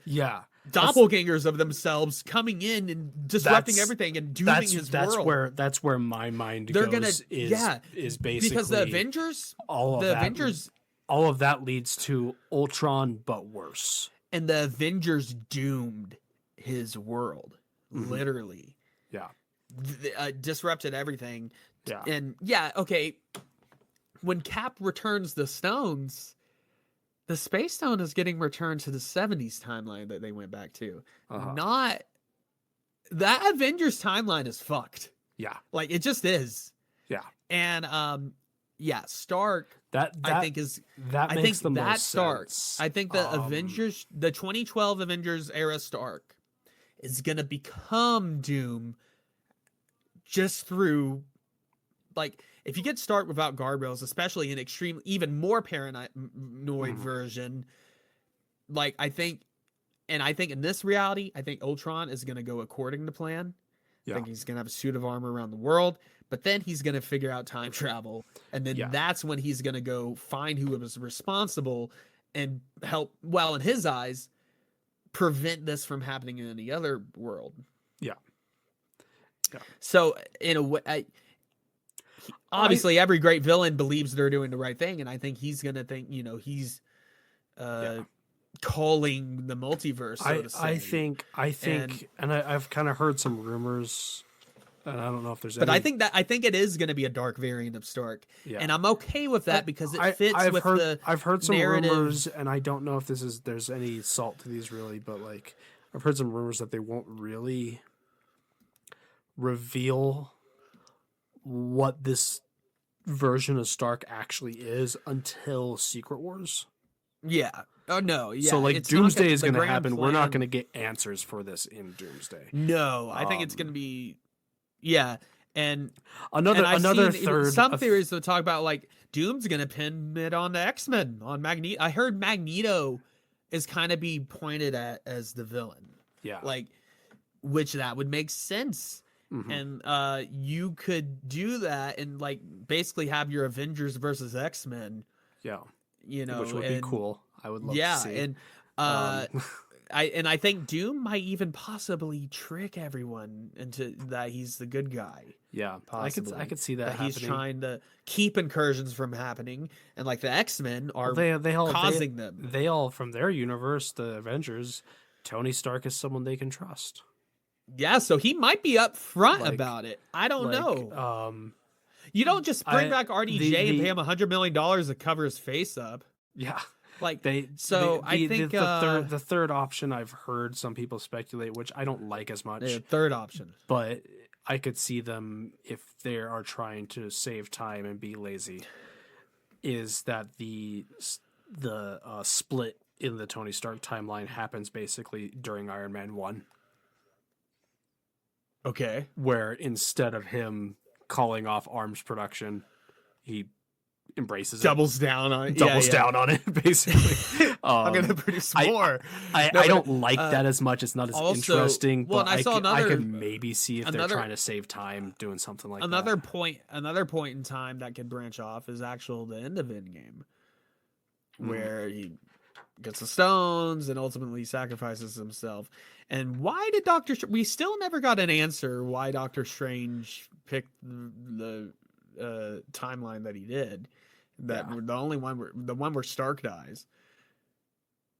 doppelgangers of themselves coming in and disrupting everything and dooming his world. That's where my mind They're goes. gonna Is basically because the Avengers, all of that leads to Ultron, but worse. And the Avengers doomed his world, literally. Yeah, disrupted everything. Yeah, and okay. When Cap returns the stones, the Space Stone is getting returned to the 70s timeline that they went back to. Not that Avengers timeline is fucked. Yeah. Like it just is. Yeah. And Stark I think makes the most Stark. sense. I think the Avengers, the 2012 Avengers era Stark is going to become Doom just through if you get Stark without guardrails, especially an extreme, even more paranoid version, like I think in this reality, I think Ultron is going to go according to plan. I think he's going to have a suit of armor around the world, but then he's going to figure out time travel. And then that's when he's going to go find who was responsible and help, well, in his eyes, prevent this from happening in any other world. Yeah. So in a way, obviously every great villain believes they're doing the right thing. And I think he's going to think, he's calling the multiverse, so to say. I think, and I've kind of heard some rumors, and I don't know if there's but any... I think it is going to be a dark variant of Stark, and I'm okay with that because it fits I've heard some rumors, and I don't know if there's any salt to these really, but like I've heard some rumors that they won't really reveal what this version of Stark actually is until Secret Wars. Yeah. Oh no! Yeah. So like Doomsday is going to happen. We're not going to get answers for this in Doomsday. No, I think it's going to be, and another third. Some theories will talk about like Doom's going to pin it on the X-Men on Magneto. I heard Magneto is kind of be pointed at as the villain. Yeah, like which that would make sense. Mm-hmm. And you could do that and like basically have your Avengers versus X-Men. Yeah, which would be cool. I would love to see. And I think Doom might even possibly trick everyone into that he's the good guy. Yeah, possibly. I could see that happening. He's trying to keep incursions from happening, and like the X-Men are causing them. They all from their universe, the Avengers, Tony Stark is someone they can trust. Yeah, so he might be up front about it. I don't know. You don't just bring back RDJ and pay him $100 million to cover his face up. Yeah. Like I think the third option I've heard some people speculate, which I don't like as much. The third option, but I could see them if they are trying to save time and be lazy, is that the split in the Tony Stark timeline happens basically during Iron Man 1. Okay, where instead of him calling off arms production, he embraces doubles down on it basically. I'm gonna produce more. I don't like that as much. It's not as interesting, but I could maybe see if they're trying to save time doing something like another point in time that could branch off is the end of Endgame, where he gets the stones and ultimately sacrifices himself. And why did we still never got an answer why Doctor Strange picked the timeline that he did, the one where Stark dies.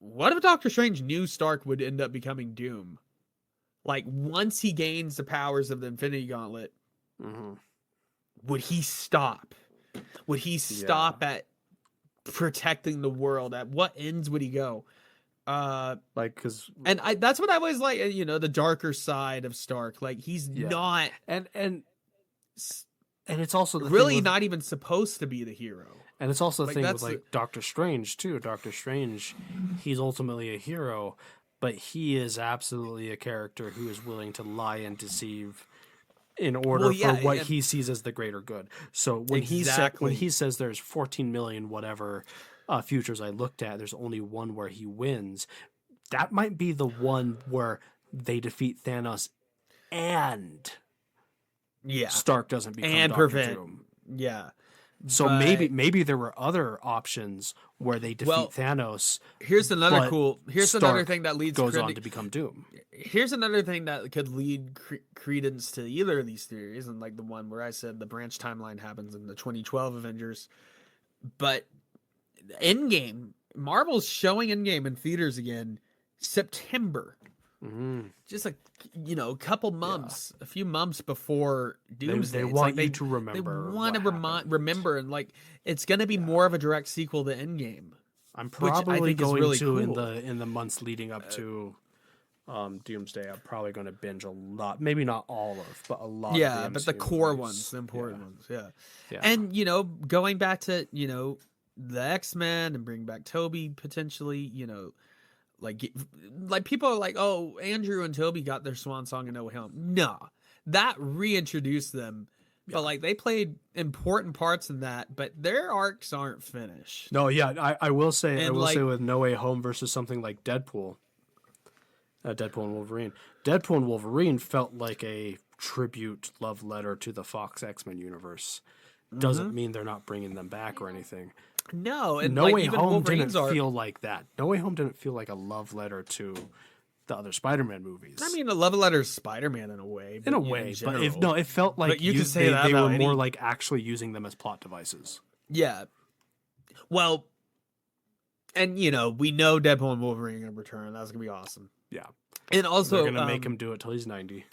What if Doctor Strange knew Stark would end up becoming Doom? Like once he gains the powers of the Infinity Gauntlet, would he stop? Would he stop at protecting the world? At what ends would he go? Because that's what I always like. The darker side of Stark. Like he's not and it's also really not even supposed to be the hero. And it's also the thing with Doctor Strange too. Doctor Strange, he's ultimately a hero, but he is absolutely a character who is willing to lie and deceive in order for what he sees as the greater good. So when he says there's 14 million whatever futures I looked at, there's only one where he wins. That might be the one where they defeat Thanos and Stark doesn't become and Dr. prevent Doom. So maybe there were other options where they defeat Thanos. Here's another thing that goes on to become Doom. Here's another thing that could lead credence to either of these theories, and like the one where I said the branch timeline happens in the 2012 Avengers, but Endgame, Marvel's showing Endgame in theaters again September. Just a couple months, a few months before Doomsday. They want you to remember. They want to remember, and like it's going to be more of a direct sequel to Endgame. I'm probably going really to cool. in the months leading up to Doomsday. I'm probably going to binge a lot, maybe not all of, but a lot. Yeah, of but the core ones, the important ones. Yeah. And going back to the X-Men and bring back Toby potentially. Like people are like, oh, Andrew and Toby got their swan song in No Way Home. No, that reintroduced them but like they played important parts in that, but their arcs aren't finished. No, yeah, I will say, And, like- with No Way Home versus something like Deadpool, Deadpool and Wolverine. Deadpool and Wolverine felt like a tribute love letter to the Fox X-Men universe. Doesn't mean they're not bringing them back or anything. No, and No like Way even Home Wolverine's didn't arc. feel like that. No Way Home didn't feel like a love letter to the other Spider-Man movies. I mean, a love letter is Spider-Man in a way. in a but, you know, way, but general. it felt like But you can say that they were about more any- like actually using them as plot devices. Yeah. Well, and you know, we know Deadpool and Wolverine are gonna return. That's gonna be awesome. Yeah, And also, they're gonna make him do it till he's 90.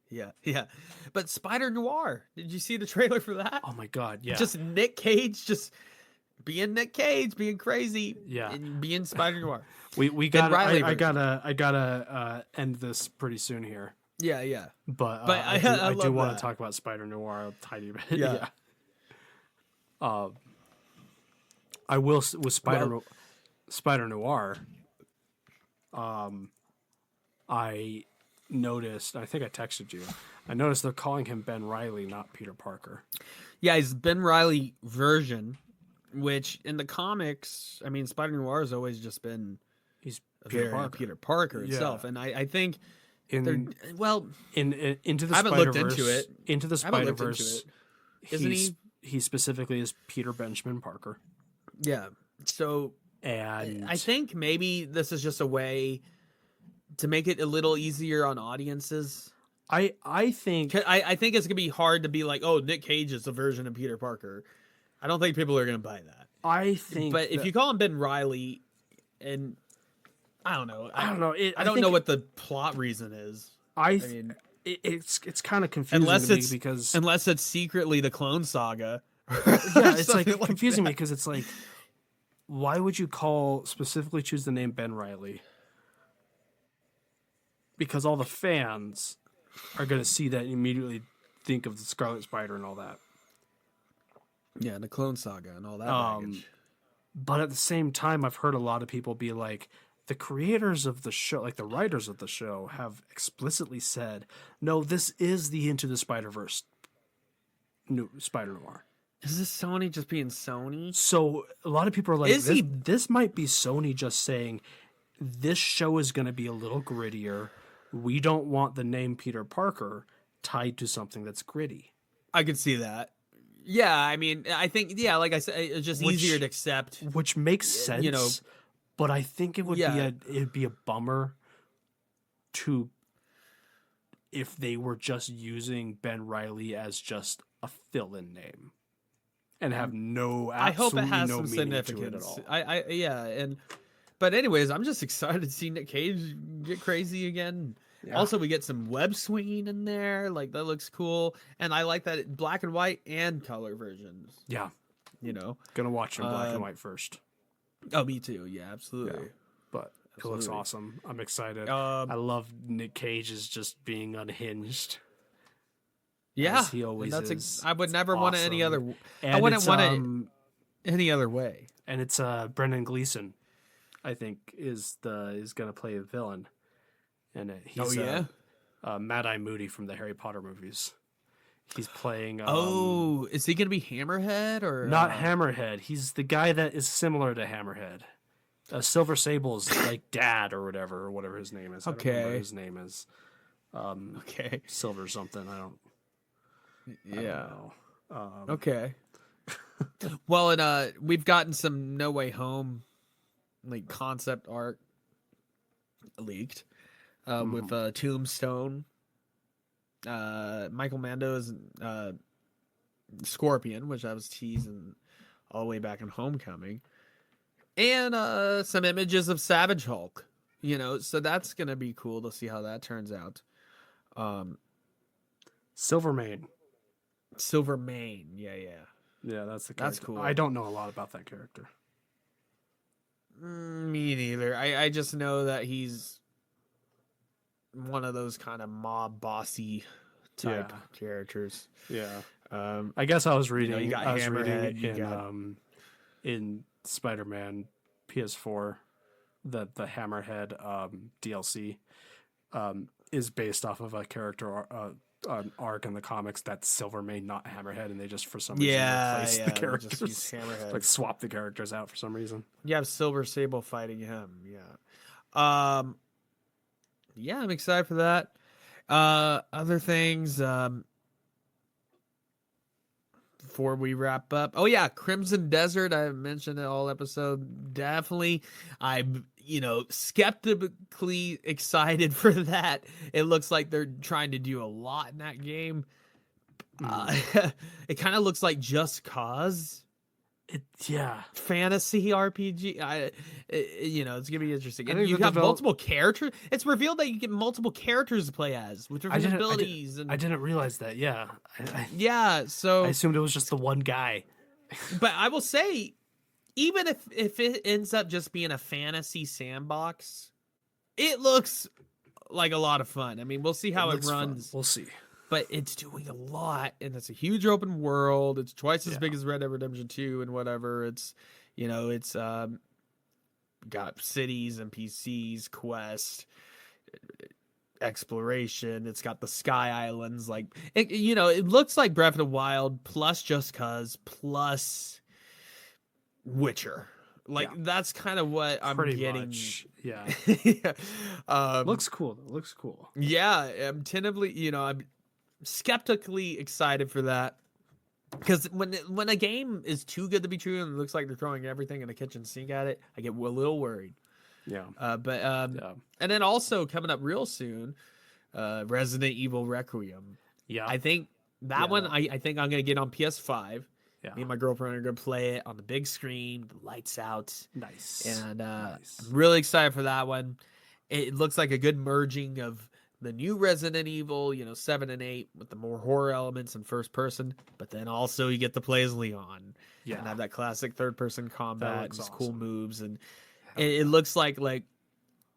Yeah, yeah. But Spider Noir. Did you see the trailer for that? Oh my god, yeah. Just Nick Cage, just being Nick Cage, being crazy. Yeah. And being Spider Noir. we got. Riley I version. gotta end this pretty soon here. Yeah, yeah. But, But I I do love want that. to talk about Spider Noir a tiny bit. Yeah. I will with Spider Noir. I noticed. I think I texted you. I noticed they're calling him Ben Reilly, not Peter Parker. Yeah, he's Ben Riley version, which in the comics, I mean, Spider Noir has always just been He's a Peter very Parker. Peter Parker Yeah. itself. And I think they're, In, well, into the I haven't looked Spider-Verse, into it. Into the I haven't looked Spider into Verse. it. Isn't He specifically is Peter Benjamin Parker, yeah. So and I think maybe this is just a way to make it a little easier on audiences. I think 'Cause I think it's gonna be hard to be like, oh, Nick Cage is a version of Peter Parker. I don't think people are gonna buy that. But if that- you call him Ben Riley, and I don't know, I don't know. I don't know what the plot reason is. I I mean, it's kind of confusing unless to me it's because unless it's secretly the Clone Saga. yeah, it's like something confusing me that. because it's like, why would you specifically choose the name Ben Riley? Because all the fans are going to see that and immediately think of the Scarlet Spider and all that. Yeah, the Clone Saga and all that baggage. But at the same time, I've heard a lot of people be like, the creators of the show, like the writers of the show, have explicitly said, no, this is the Into the Spider-Verse new Spider Noir. Is this Sony just being Sony? So a lot of people are like, Is he- this might be Sony just saying, this show is going to be a little grittier. We don't want the name Peter Parker tied to something that's gritty. I could see that. Yeah, I mean, I think, yeah, like I said, it's just Which- easier to accept. Which makes sense, you know, but I think it would yeah. it'd be a bummer to if they were just using Ben Riley as just a fill-in name and have no I hope it absolutely has no some meaning to it significance. at all. Yeah, and but anyways, I'm just excited to see Nick Cage get crazy again. Yeah. Also, we get some web swinging in there, like that looks cool, and I like that black and white and color versions. Yeah, You know, gonna watch in black and white first, oh, me too. Yeah, absolutely. but it looks Absolutely. awesome. I'm excited. Um, I love Nick Cage is just being unhinged. Yeah, he always and is. I would never want it any awesome. other. And I wouldn't it's, want it any other way. and it's Brendan Gleeson, I think, is gonna play a villain, and he's Mad Eye Moody from the Harry Potter movies. He's playing. Oh, is he gonna be Hammerhead or not Hammerhead. He's the guy that is similar to Hammerhead. Silver Sable's like dad or whatever his name is. I don't remember Okay. what his name is. Okay, Silver something. I don't yeah. know. Okay. Well, and we've gotten some No Way Home like concept art leaked with Tombstone. Michael Mando is Scorpion, which I was teasing all the way back in Homecoming, and some images of Savage Hulk. You know, so that's gonna be cool to see how that turns out. Silvermane. Silvermane, yeah. Yeah, that's the character. That's cool. I don't know a lot about that character. Me neither. I just know that he's one of those kind of mob bossy type Yeah. characters. Yeah. Um, I guess I was reading. you got I was Hammerhead, reading you it got- in Spider-Man PS4 that the Hammerhead DLC is based off of a character an arc in the comics that's Silvermane, not Hammerhead, and they just for some reason replace the they just characters, use Hammerhead. like swap the characters out for some reason. You have Silver Sable fighting him. Yeah, I'm excited for that. Other things, before we wrap up. Oh yeah, Crimson Desert. I mentioned it all episode. Definitely, I'm skeptically excited for that. It looks like they're trying to do a lot in that game. It kind of looks like Just Cause. Fantasy RPG. It's gonna be interesting. And you have multiple characters. It's revealed that you get multiple characters to play as with different abilities. I didn't realize that. Yeah. So I assumed it was just the one guy. But I will say, even if it ends up just being a fantasy sandbox, it looks like a lot of fun. I mean, we'll see how it runs. Fun. We'll see. But it's doing a lot, and it's a huge open world. It's twice as big as Red Dead Redemption 2 and whatever. It's, it's got cities, NPCs, quest, exploration. It's got the Sky Islands. Like, it looks like Breath of the Wild plus Just Cause plus Witcher. That's kind of what I'm getting. Much. Yeah. Looks cool. Looks cool. Yeah. I'm tentatively, I'm skeptically excited for that, because when a game is too good to be true and it looks like they're throwing everything in the kitchen sink at it, I get a little worried. And then also coming up real soon, Resident Evil Requiem. I think that one I think I'm gonna get on PS5. Me and my girlfriend are gonna play it on the big screen, the lights out. Nice. And I'm really excited for that one. It looks like a good merging of the new Resident Evil, 7 and 8, with the more horror elements in first person, but then also you get to play as Leon and have that classic third person combat and just cool moves, and it looks like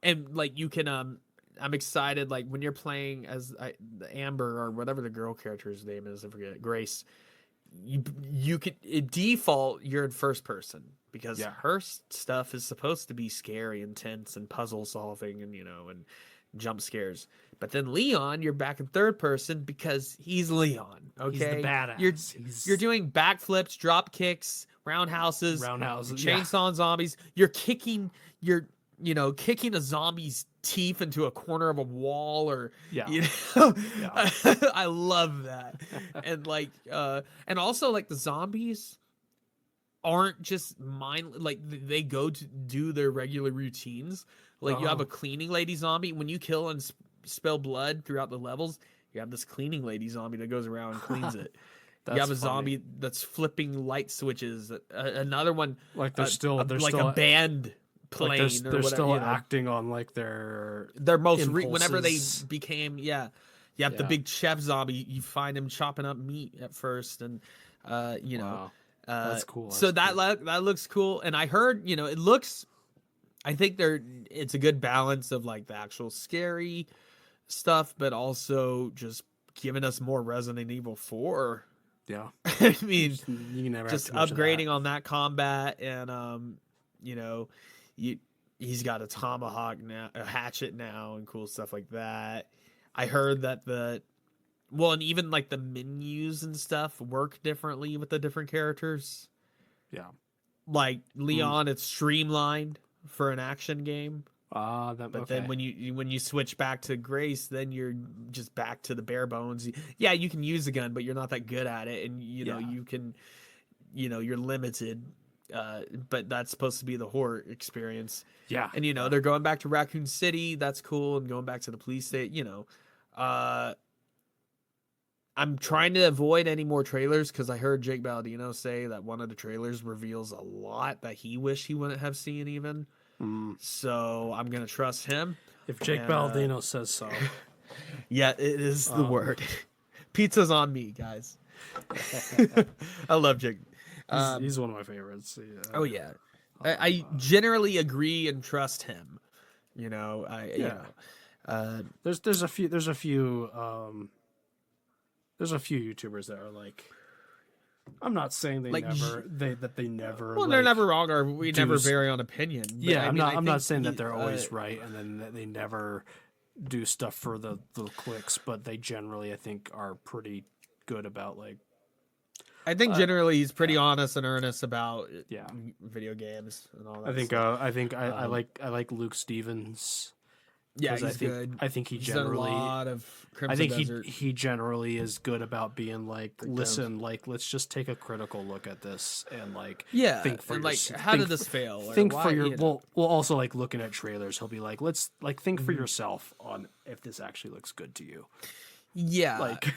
you can I'm excited, like when you're playing as Amber or whatever the girl character's name is, I forget, Grace. You could default you're in first person, because her stuff is supposed to be scary, intense, and puzzle solving, and and jump scares. But then Leon, you're back in third person because he's Leon. Okay, he's the badass. You're doing backflips, drop kicks, roundhouses, chainsaw zombies. You're kicking kicking a zombie's teeth into a corner of a wall, or I love that. And and also the zombies aren't just they go to do their regular routines. You have a cleaning lady zombie. When you kill and spill blood throughout the levels, you have this cleaning lady zombie that goes around and cleans it. You have a zombie that's flipping light switches. Another one, they're still a band playing. They're still acting on their most whenever they became You have the big chef zombie. You find him chopping up meat at first, and that's cool. That looks cool. And I heard it looks. I think it's a good balance of the actual scary stuff, but also just giving us more Resident Evil 4. Yeah. I mean, you can never just upgrading on that combat, and he's got a tomahawk now, a hatchet now, and cool stuff like that. I heard that and even the menus and stuff work differently with the different characters. Yeah. Leon, it's streamlined for an action game. Then when you switch back to Grace, then you're just back to the bare bones. Yeah, you can use a gun, but you're not that good at it, and you can, you're limited. But that's supposed to be the horror experience. Yeah, and they're going back to Raccoon City. That's cool, and going back to the police station. I'm trying to avoid any more trailers, because I heard Jake Baldino say that one of the trailers reveals a lot that he wished he wouldn't have seen even. So I'm going to trust him. If Jake Baldino says so. Yeah, it is the word. Pizza's on me, guys. I love Jake. He's one of my favorites. Yeah. Oh, yeah. I generally agree and trust him. There's a few YouTubers that are I'm not saying they never. Well, they're never wrong, or we never vary on opinion. Yeah, I'm not saying that they're always right, and then that they never do stuff for the clicks, but they generally, I think, are pretty good about like. I think generally he's pretty honest and earnest about Yeah. video games and all that. I think I like Luke Stevens. Yeah, 'cause he's good. I think he He's done generally. a lot of Crimson I think Desert. he generally is good about being like, listen, like let's just take a critical look at this and like think for and like yours- how think did this fail? Or think why, for your you know? well also like looking at trailers, he'll be like, let's like think for yourself on if this actually looks good to you. Yeah. Like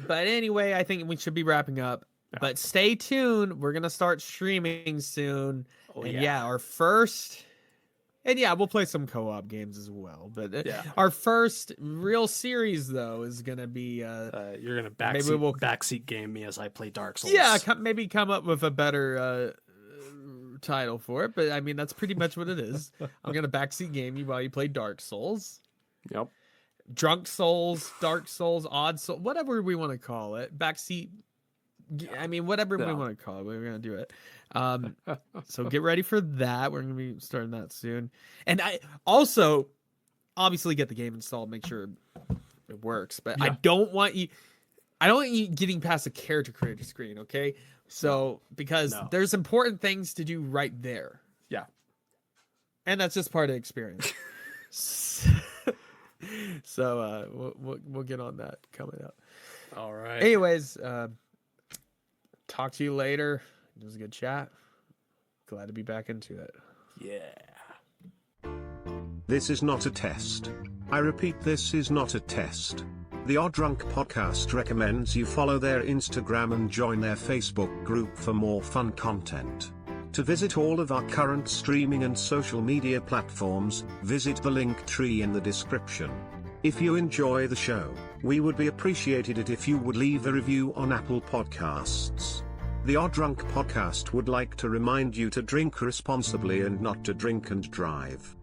But anyway, I think we should be wrapping up. Yeah. But stay tuned. We're gonna start streaming soon. And yeah. our first. And yeah, we'll play some co-op games as well. But Yeah. our first real series though is gonna be you're gonna backseat game me as I play Dark Souls. yeah, maybe come up with a better title for it. But I mean, that's pretty much what it is. I'm gonna backseat game you while you play Dark Souls. Yep. Drunk Souls, Dark Souls, Odd Souls, whatever we want to call it. Backseat. I mean, whatever we want to call it, we're going to do it. So get ready for that. We're going to be starting that soon. And I also, obviously, get the game installed, make sure it works. But I don't want you getting past the character creator screen, okay? So, because there's important things to do right there. Yeah. And that's just part of the experience. So we'll get on that coming up. All right. Anyways, talk to you later. It was a good chat. Glad to be back into it. Yeah. This is not a test. I repeat, this is not a test. The Odd Drunk Podcast recommends you follow their Instagram and join their Facebook group for more fun content. To visit all of our current streaming and social media platforms, visit the link tree in the description. If you enjoy the show, we would be appreciated it if you would leave a review on Apple Podcasts. The Odd Drunk Podcast would like to remind you to drink responsibly and not to drink and drive.